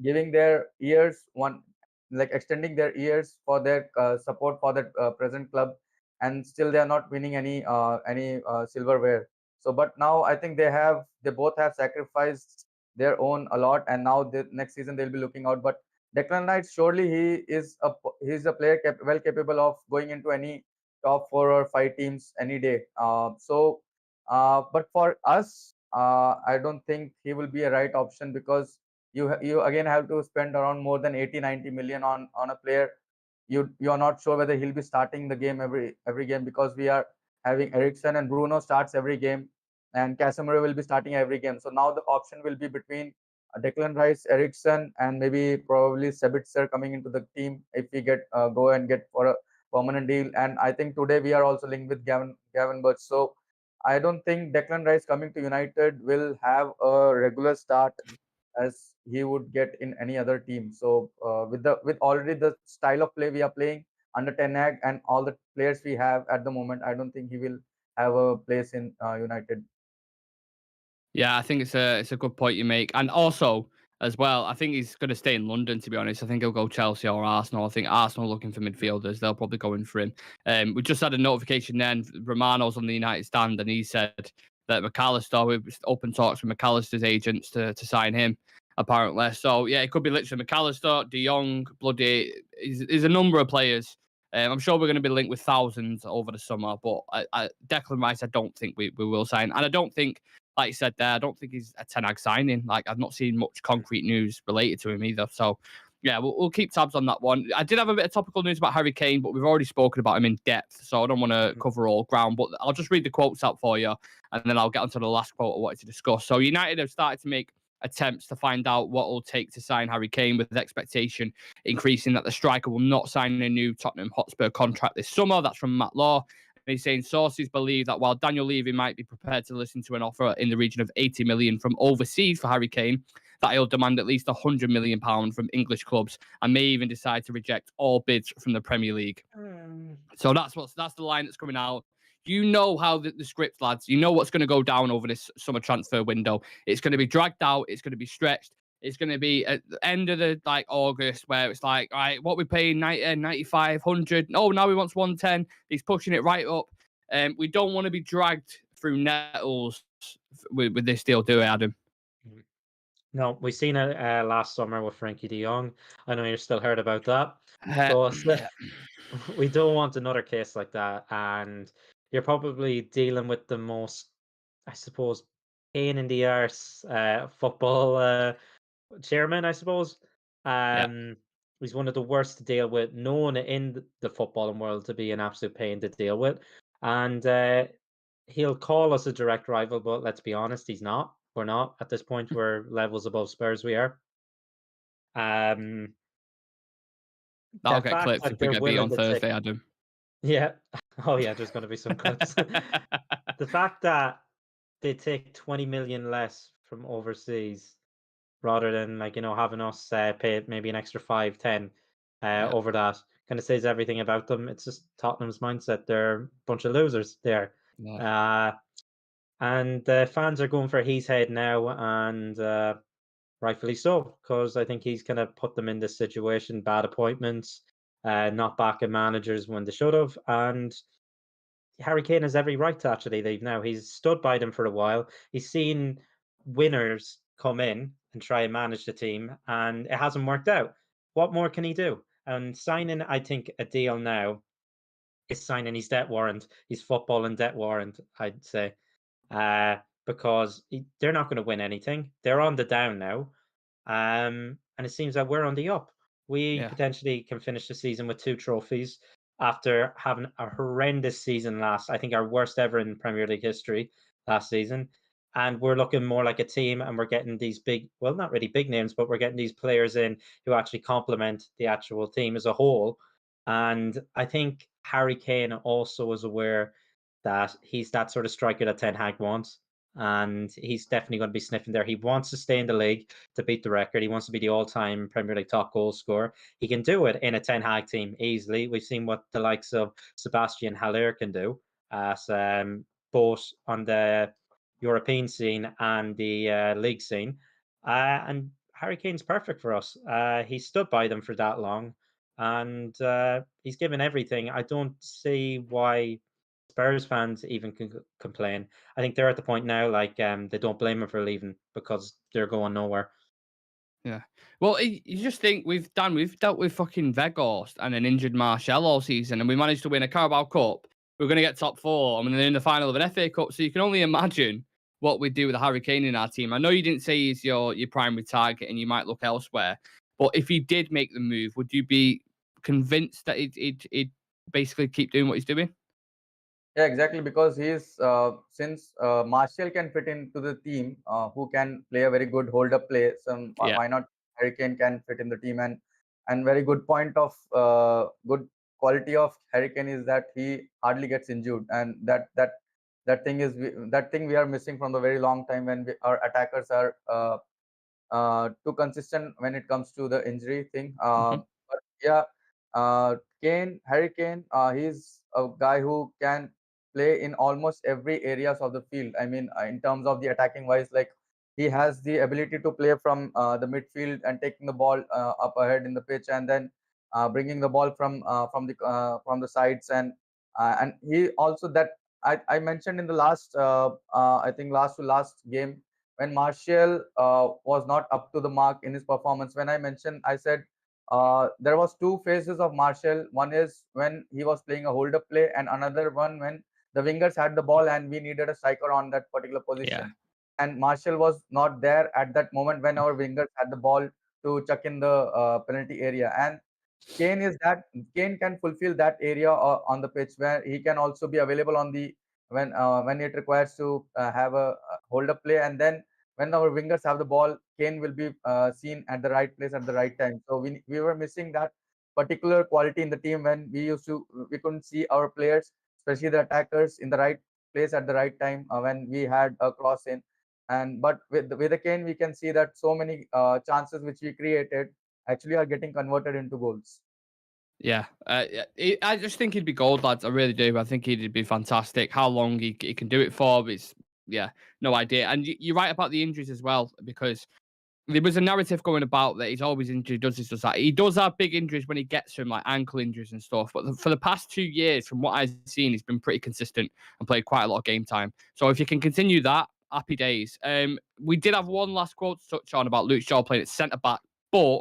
giving their years extending their years for their support for the present club, and still they are not winning any silverware. So, but now I think they both have sacrificed their own a lot, and now the next season they'll be looking out. But Declan Rice, surely he's a player well capable of going into any top 4 or 5 teams any day. But for us, I don't think he will be a right option, because you again have to spend around more than 80-90 million on a player. You are not sure whether he'll be starting the game every game, because we are having Eriksen and Bruno starts every game, and Casemiro will be starting every game. So now the option will be between Declan Rice, Eriksen, and maybe probably Sabitzer coming into the team if we go and get for a permanent deal. And I think today we are also linked with Gavin Birch. So I don't think Declan Rice coming to United will have a regular start as he would get in any other team. So with already the style of play we are playing under Ten Hag and all the players we have at the moment, I don't think he will have a place in United. Yeah, I think it's a good point you make, and also as well, I think he's going to stay in London. To be honest, I think he'll go Chelsea or Arsenal. I think Arsenal looking for midfielders; they'll probably go in for him. We just had a notification then. Romano's on the United stand, and he said that McAllister, we've open talks with McAllister's agents to sign him. Apparently, so yeah, it could be literally McAllister, De Jong, bloody. There's a number of players. I'm sure we're going to be linked with thousands over the summer, but Declan Rice, I don't think we will sign, and I don't think, like you said there, I don't think he's a Ten Hag signing. Like, I've not seen much concrete news related to him either. So, yeah, we'll keep tabs on that one. I did have a bit of topical news about Harry Kane, but we've already spoken about him in depth, so I don't want to cover all ground. But I'll just read the quotes out for you, and then I'll get onto the last quote I wanted to discuss. So, United have started to make attempts to find out what it'll take to sign Harry Kane, with the expectation increasing that the striker will not sign a new Tottenham Hotspur contract this summer. That's from Matt Law. He's saying sources believe that while Daniel Levy might be prepared to listen to an offer in the region of 80 million from overseas for Harry Kane, that he'll demand at least 100 million pounds from English clubs and may even decide to reject all bids from the Premier League. So that's the line that's coming out. You know how the script, lads. You know what's going to go down over this summer transfer window. It's going to be dragged out. It's going to be stretched. It's going to be at the end of the August, where it's like, all right, what we're paying 90, 95, 100. Oh, now he wants 110. He's pushing it right up. We don't want to be dragged through nettles with this deal, do we, Adam? No, we've seen it last summer with Frankie de Jong. I know you're still heard about that, but Yeah. we don't want another case like that. And you're probably dealing with the most, I suppose, pain in the arse football chairman, I suppose. Yeah. He's one of the worst to deal with, known in the footballing world to be an absolute pain to deal with. And he'll call us a direct rival, but let's be honest, he's not. We're not. At this point, we're levels above Spurs, we are. Um, That'll the get fact clipped that if we they're get beat willing on to take, Thursday, Adam. yeah. Oh yeah, there's gonna be some clips. The fact that they take 20 million less from overseas rather than, like, having us pay maybe an extra 5, 10 Yeah. over that kind of says everything about them. It's just Tottenham's mindset. They're a bunch of losers there. Yeah. And the fans are going for his head now, and rightfully so, because I think he's kind of put them in this situation, bad appointments, not backing managers when they should have, and Harry Kane has every right to actually leave now. He's stood by them for a while. He's seen winners come in and try and manage the team, and it hasn't worked out. What more can he do? And signing, I think, a deal now is signing his debt warrant, his football and debt warrant, I'd say, because they're not going to win anything. They're on the down now, and it seems that we're on the up. We Yeah. potentially can finish the season with 2 trophies after having a horrendous season last. I think our worst ever in Premier League history last season. And we're looking more like a team, and we're getting these big, well, not really big names, but we're getting these players in who actually complement the actual team as a whole. And I think Harry Kane also is aware that he's that sort of striker that Ten Hag wants. And he's definitely going to be sniffing there. He wants to stay in the league to beat the record. He wants to be the all-time Premier League top goal scorer. He can do it in a Ten Hag team easily. We've seen what the likes of Sebastian Haller can do, as both on the European scene and the league scene. And Harry Kane's perfect for us. He stood by them for that long, and he's given everything. I don't see why Spurs fans even can complain. I think they're at the point now, like, they don't blame him for leaving because they're going nowhere. Yeah. Well, you just think we've dealt with fucking Veghorst and an injured Martial all season, and we managed to win a Carabao Cup. We're going to get top 4, and then in the final of an FA Cup. So you can only imagine what we do with a Harry Kane in our team. I know you didn't say he's your primary target, and you might look elsewhere. But if he did make the move, would you be convinced that he'd basically keep doing what he's doing? Yeah, exactly. Because he's since Martial can fit into the team, who can play a very good hold up play. So Yeah. why not Harry Kane can fit in the team? And very good point of good quality of Harry Kane is that he hardly gets injured, and that thing we are missing from the very long time when our attackers are too consistent when it comes to the injury thing. Mhm. But yeah, Harry Kane, he's a guy who can play in almost every areas of the field. I mean, in terms of the attacking wise, like he has the ability to play from the midfield and taking the ball up ahead in the pitch, and then bringing the ball from the sides, and he also that I mentioned in the last I think last to last game when Martial was not up to the mark in his performance. When I mentioned, I said there was two phases of Martial. One is when he was playing a hold-up play, and another one when the wingers had the ball and we needed a striker on that particular Yeah. position. And Martial was not there at that moment when our wingers had the ball to chuck in the penalty area. And Kane is that Kane can fulfill that area on the pitch where he can also be available on the when it requires to have a hold up play, and then when our wingers have the ball, Kane will be seen at the right place at the right time. So we were missing that particular quality in the team when we couldn't see our players, especially the attackers, in the right place at the right time when we had a cross in. And but with the Kane, we can see that so many chances which we created actually are getting converted into goals. Yeah, I just think he'd be gold, lads. I really do. I think he'd be fantastic. How long he can do it for is, yeah, no idea. And you're right about the injuries as well, because there was a narrative going about that he's always injured, does this, does that. He does have big injuries when he gets them, like ankle injuries and stuff. But for the past 2 years, from what I've seen, he's been pretty consistent and played quite a lot of game time. So if you can continue that, happy days. We did have one last quote to touch on about Luke Shaw playing at centre back, but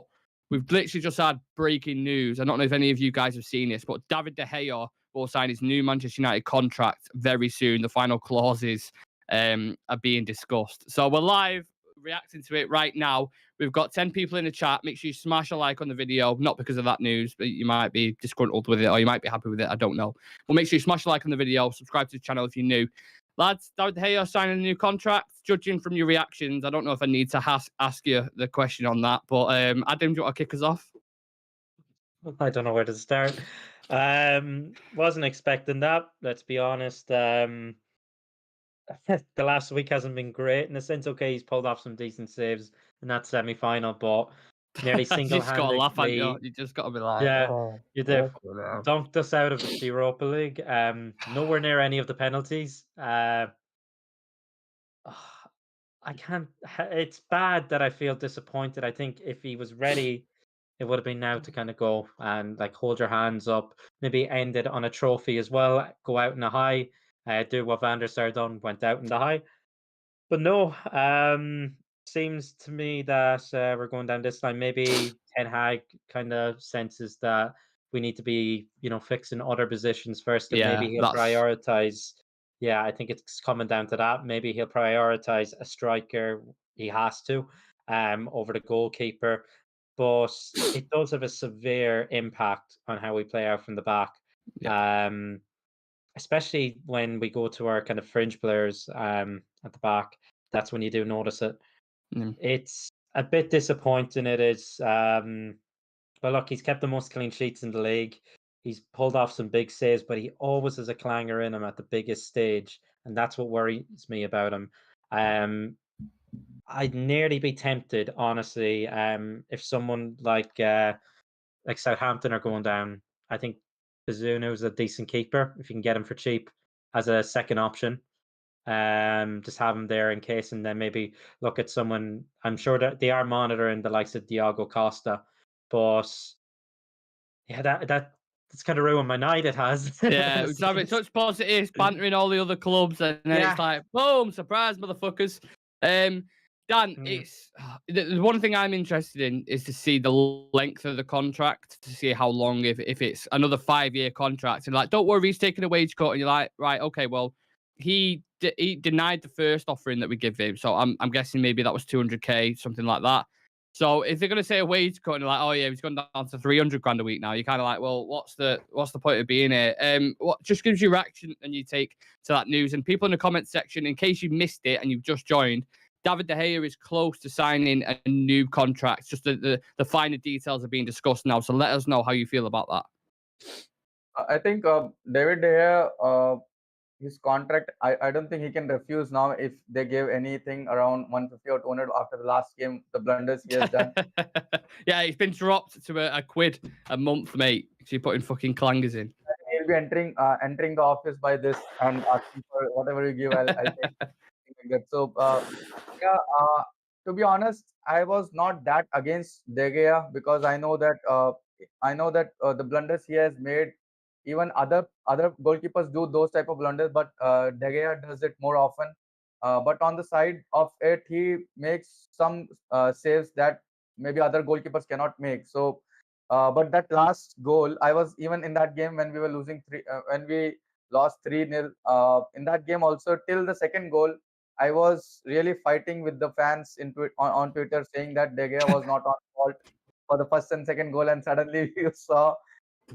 we've literally just had breaking news. I don't know if any of you guys have seen this, but David De Gea will sign his new Manchester United contract very soon. The final clauses are being discussed. So we're live reacting to it right now. We've got 10 people in the chat. Make sure you smash a like on the video, not because of that news, but you might be disgruntled with it or you might be happy with it. I don't know. But make sure you smash a like on the video, subscribe to the channel if you're new. Lads, David De Gea signing a new contract. Judging from your reactions, I don't know if I need to ask you the question on that, but Adam, do you want to kick us off? I don't know where to start. Wasn't expecting that, let's be honest. The last week hasn't been great in a sense. Okay, he's pulled off some decent saves in that semi-final, but nearly You just got to laugh at you. single-handedly, You just got to be like, yeah, oh, you did no. dunked us out of the Europa League. Nowhere near any of the penalties. I can't. It's bad that I feel disappointed. I think if he was ready, it would have been now to kind of go and like hold your hands up, maybe end it on a trophy as well, go out in a high, do what Van der Sar done, went out in the high. But no, seems to me that we're going down this line. Maybe Ten Hag kind of senses that we need to be, fixing other positions first, and maybe Yeah, he'll that's prioritize. Yeah, I think it's coming down to that. Maybe he'll prioritize a striker. He has to, over the goalkeeper. But it does have a severe impact on how we play out from the back. yeah. Um, Especially when we go to our kind of fringe players at the back, that's when you do notice it. Mm. It's a bit disappointing, it is. But look, he's kept the most clean sheets in the league. He's pulled off some big saves, but he always has a clanger in him at the biggest stage, and that's what worries me about him. Um, I'd nearly be tempted, honestly, if someone like Southampton are going down. I think Bazunu is a decent keeper if you can get him for cheap as a second option. Just have him there in case, and then maybe look at someone. I'm sure that they are monitoring the likes of Diago Costa, but yeah, that's kind of ruined my night. It has, in Yeah, a it's having sense. such positives, bantering all the other clubs, and then it's Yeah. like, boom, surprise, motherfuckers. Dan, Mm. it's the one thing I'm interested in is to see the length of the contract, to see how long, if it's another 5-year contract, and like, don't worry, he's taking a wage cut, and you're like, right, okay, well, he denied the first offering that we give him, so I'm guessing maybe that was 200k, something like that. So if they're going to say a wage cut and like, oh yeah, he's gone down to 300 grand a week now, you're kind of like, well, what's the point of being here? What just gives you reaction and you take to that news? And people in the comment section, in case you missed it and you've just joined, David De Gea is close to signing a new contract. Just the finer details are being discussed now. So let us know how you feel about that. I think David De Gea his contract, I don't think he can refuse now if they gave anything around 150 or 200 after the last game, the blunders he has done. Yeah, it's been dropped to a quid a month, mate. So you're putting fucking clangers in. He'll be entering the office by this and asking for whatever you give, I'll take something like that. So yeah, to be honest, I was not that against De Gea because I know that the blunders he has made, even other goalkeepers do those type of blunders, but De Gea does it more often. But on the side of it, he makes some saves that maybe other goalkeepers cannot make. So, but that last goal, I was even in that game when we were losing when we lost 3-0. In that game also, till the second goal, I was really fighting with the fans on Twitter, saying that De Gea was not on fault for the first and second goal, and suddenly you saw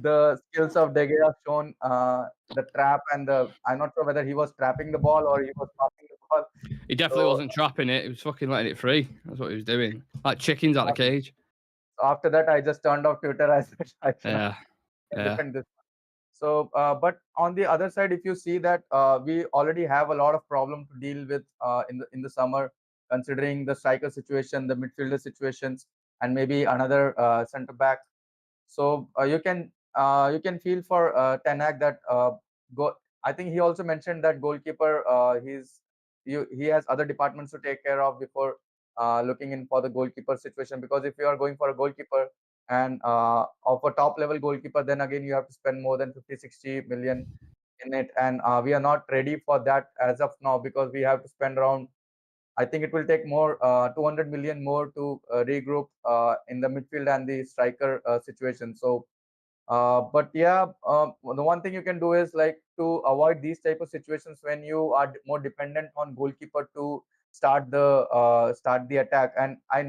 the skills of De Gea shown, the trap and the. I'm not sure whether he was trapping the ball or he was passing the ball. He definitely So wasn't trapping it. He was fucking letting it free. That's what he was doing. Like chickens out of cage. after that, I just turned off Twitter. I said I cannot Yeah. Yeah. defend this. So, but on the other side, if you see that we already have a lot of problem to deal with in the summer, considering the striker situation, the midfielder situations, and maybe another centre back. So you can feel for Ten Hag that go. I think he also mentioned that goalkeeper. He has other departments to take care of before looking in for the goalkeeper situation. Because if you are going for a goalkeeper and of a top level goalkeeper, then again you have to spend more than 50-60 million in it, and we are not ready for that as of now because we have to spend around. I think it will take more 200 million more to regroup in the midfield and the striker situation. So but yeah, the one thing you can do is like to avoid these type of situations when you are more dependent on goalkeeper to start the attack. And I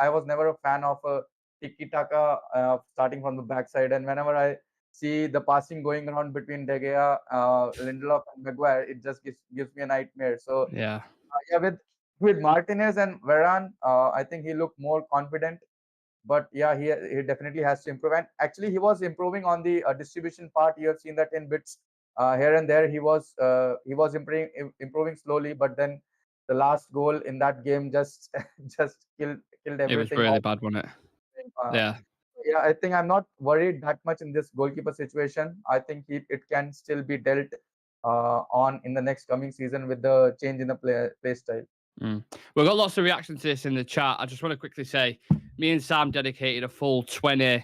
was never a fan of a tiki taka starting from the backside. And whenever I see the passing going around between De Gea, Lindelof, and Maguire, it just gives me a nightmare. So Yeah. yeah, with Martinez and Varane, I think he looked more confident, but yeah, he definitely has to improve. And actually, he was improving on the distribution part. You have seen that in bits here and there. He was improving slowly, but then the last goal in that game just just killed It was everything really off. bad, wasn't it? Uh, Yeah. yeah, I think I'm not worried that much in this goalkeeper situation. I think it can still be dealt on in the next coming season with the change in the play style. Mm. We've got lots of reaction to this in the chat. I just want to quickly say, me and Sam dedicated a full 20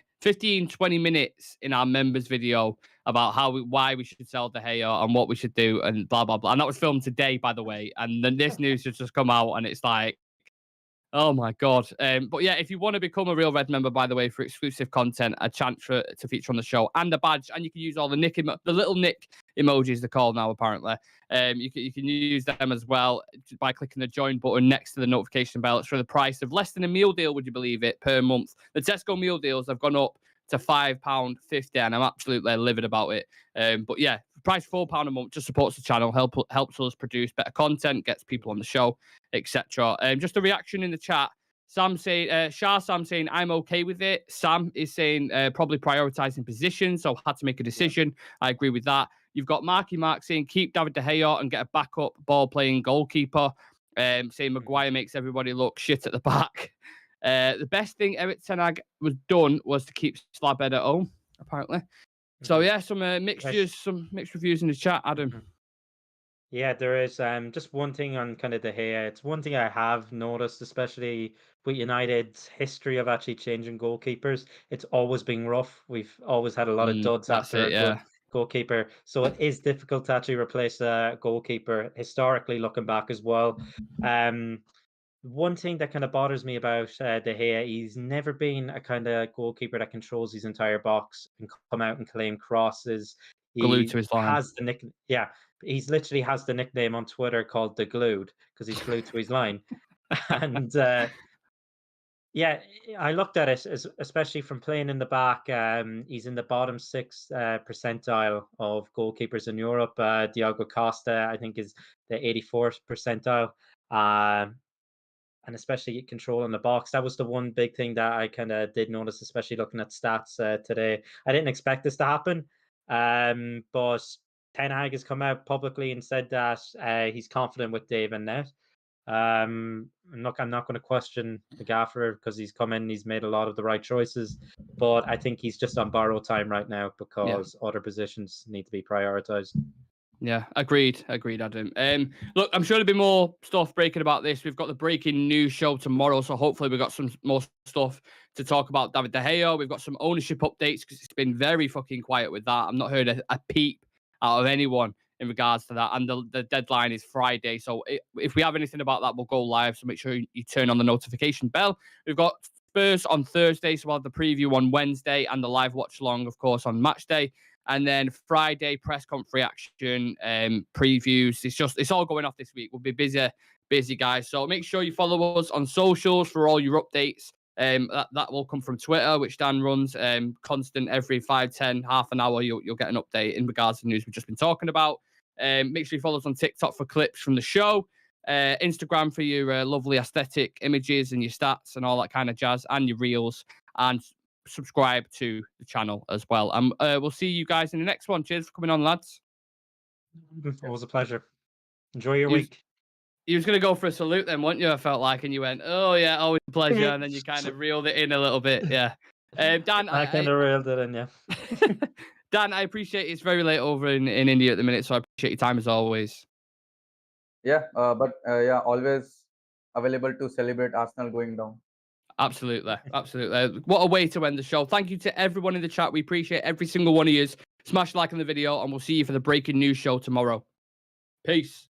minutes in our members video about why we should sell De Gea and what we should do and blah, blah, blah. And that was filmed today, by the way. And then this news has just come out and it's like, oh my god! But yeah, if you want to become a real Red member, by the way, for exclusive content, a chance to feature on the show, and a badge, and you can use all the the little Nick emojis they're called now, apparently. You can use them as well by clicking the join button next to the notification bell. It's for the price of less than a meal deal, would you believe it, per month. The Tesco meal deals have gone up to £5.50, and I'm absolutely livid about it. But yeah, price £4 a month just supports the channel, helps us produce better content, gets people on the show, etc. Just a reaction in the chat. Sam saying, Sam saying, I'm okay with it. Sam is saying probably prioritizing position, so had to make a decision. I agree with that. You've got Marky Mark saying keep David De Gea and get a backup ball playing goalkeeper. Saying Maguire makes everybody look shit at the back. The best thing Eric Ten Hag was done was to keep Slabhead at home, apparently. So yeah, some some mixed reviews in the chat, Adam. Yeah, there is just one thing on kind of De Gea. It's one thing I have noticed, especially with United's history of actually changing goalkeepers. It's always been rough. We've always had a lot of duds That's after it, a good yeah. goalkeeper. So it is difficult to actually replace a goalkeeper historically looking back as well. Um, One thing that kind of bothers me about De Gea, he's never been a kind of goalkeeper that controls his entire box and come out and claim crosses. Glued He to his line. has the nick, yeah, he's literally has the nickname on Twitter called the Glued because he's glued to his line. And yeah, I looked at it especially from playing in the back. He's in the bottom six percentile of goalkeepers in Europe. Diogo Costa, I think, is the 84th percentile. Um, and especially control in the box. That was the one big thing that I kind of did notice, especially looking at stats today. I didn't expect this to happen, but Ten Hag has come out publicly and said that he's confident with Dave and Net. I'm not going to question the gaffer because he's come in, he's made a lot of the right choices, but I think he's just on borrowed time right now because other positions need to be prioritized. Yeah, agreed, Adam. Look, I'm sure there'll be more stuff breaking about this. We've got the breaking news show tomorrow, so hopefully we've got some more stuff to talk about David De Gea. We've got some ownership updates because it's been very fucking quiet with that. I've not heard a peep out of anyone in regards to that, and the deadline is Friday. So if we have anything about that, we'll go live. So make sure you turn on the notification bell. We've got Spurs on Thursday, so we'll have the preview on Wednesday and the live watch along, of course, on match day. And then Friday, press conference reaction, previews. It's all going off this week. We'll be busy guys. So make sure you follow us on socials for all your updates. That will come from Twitter, which Dan runs constant every 5, 10, half an hour. You'll get an update in regards to the news we've just been talking about. Make sure you follow us on TikTok for clips from the show. Instagram for your lovely aesthetic images and your stats and all that kind of jazz, and your reels. And subscribe to the channel as well. We'll see you guys in the next one. Cheers for coming on, lads. Always a pleasure. Enjoy your week. You was going to go for a salute then, weren't you? I felt like, and you went, oh yeah, always a pleasure, and then you kind of reeled it in a little bit. Yeah. Dan, I kind of reeled it in, yeah. Dan, I appreciate it's very late over in India at the minute, so I appreciate your time as always. Yeah, but always available to celebrate Arsenal going down. Absolutely. What a way to end the show. Thank you to everyone in the chat. We appreciate every single one of you. Smash like on the video, and we'll see you for the breaking news show tomorrow. Peace.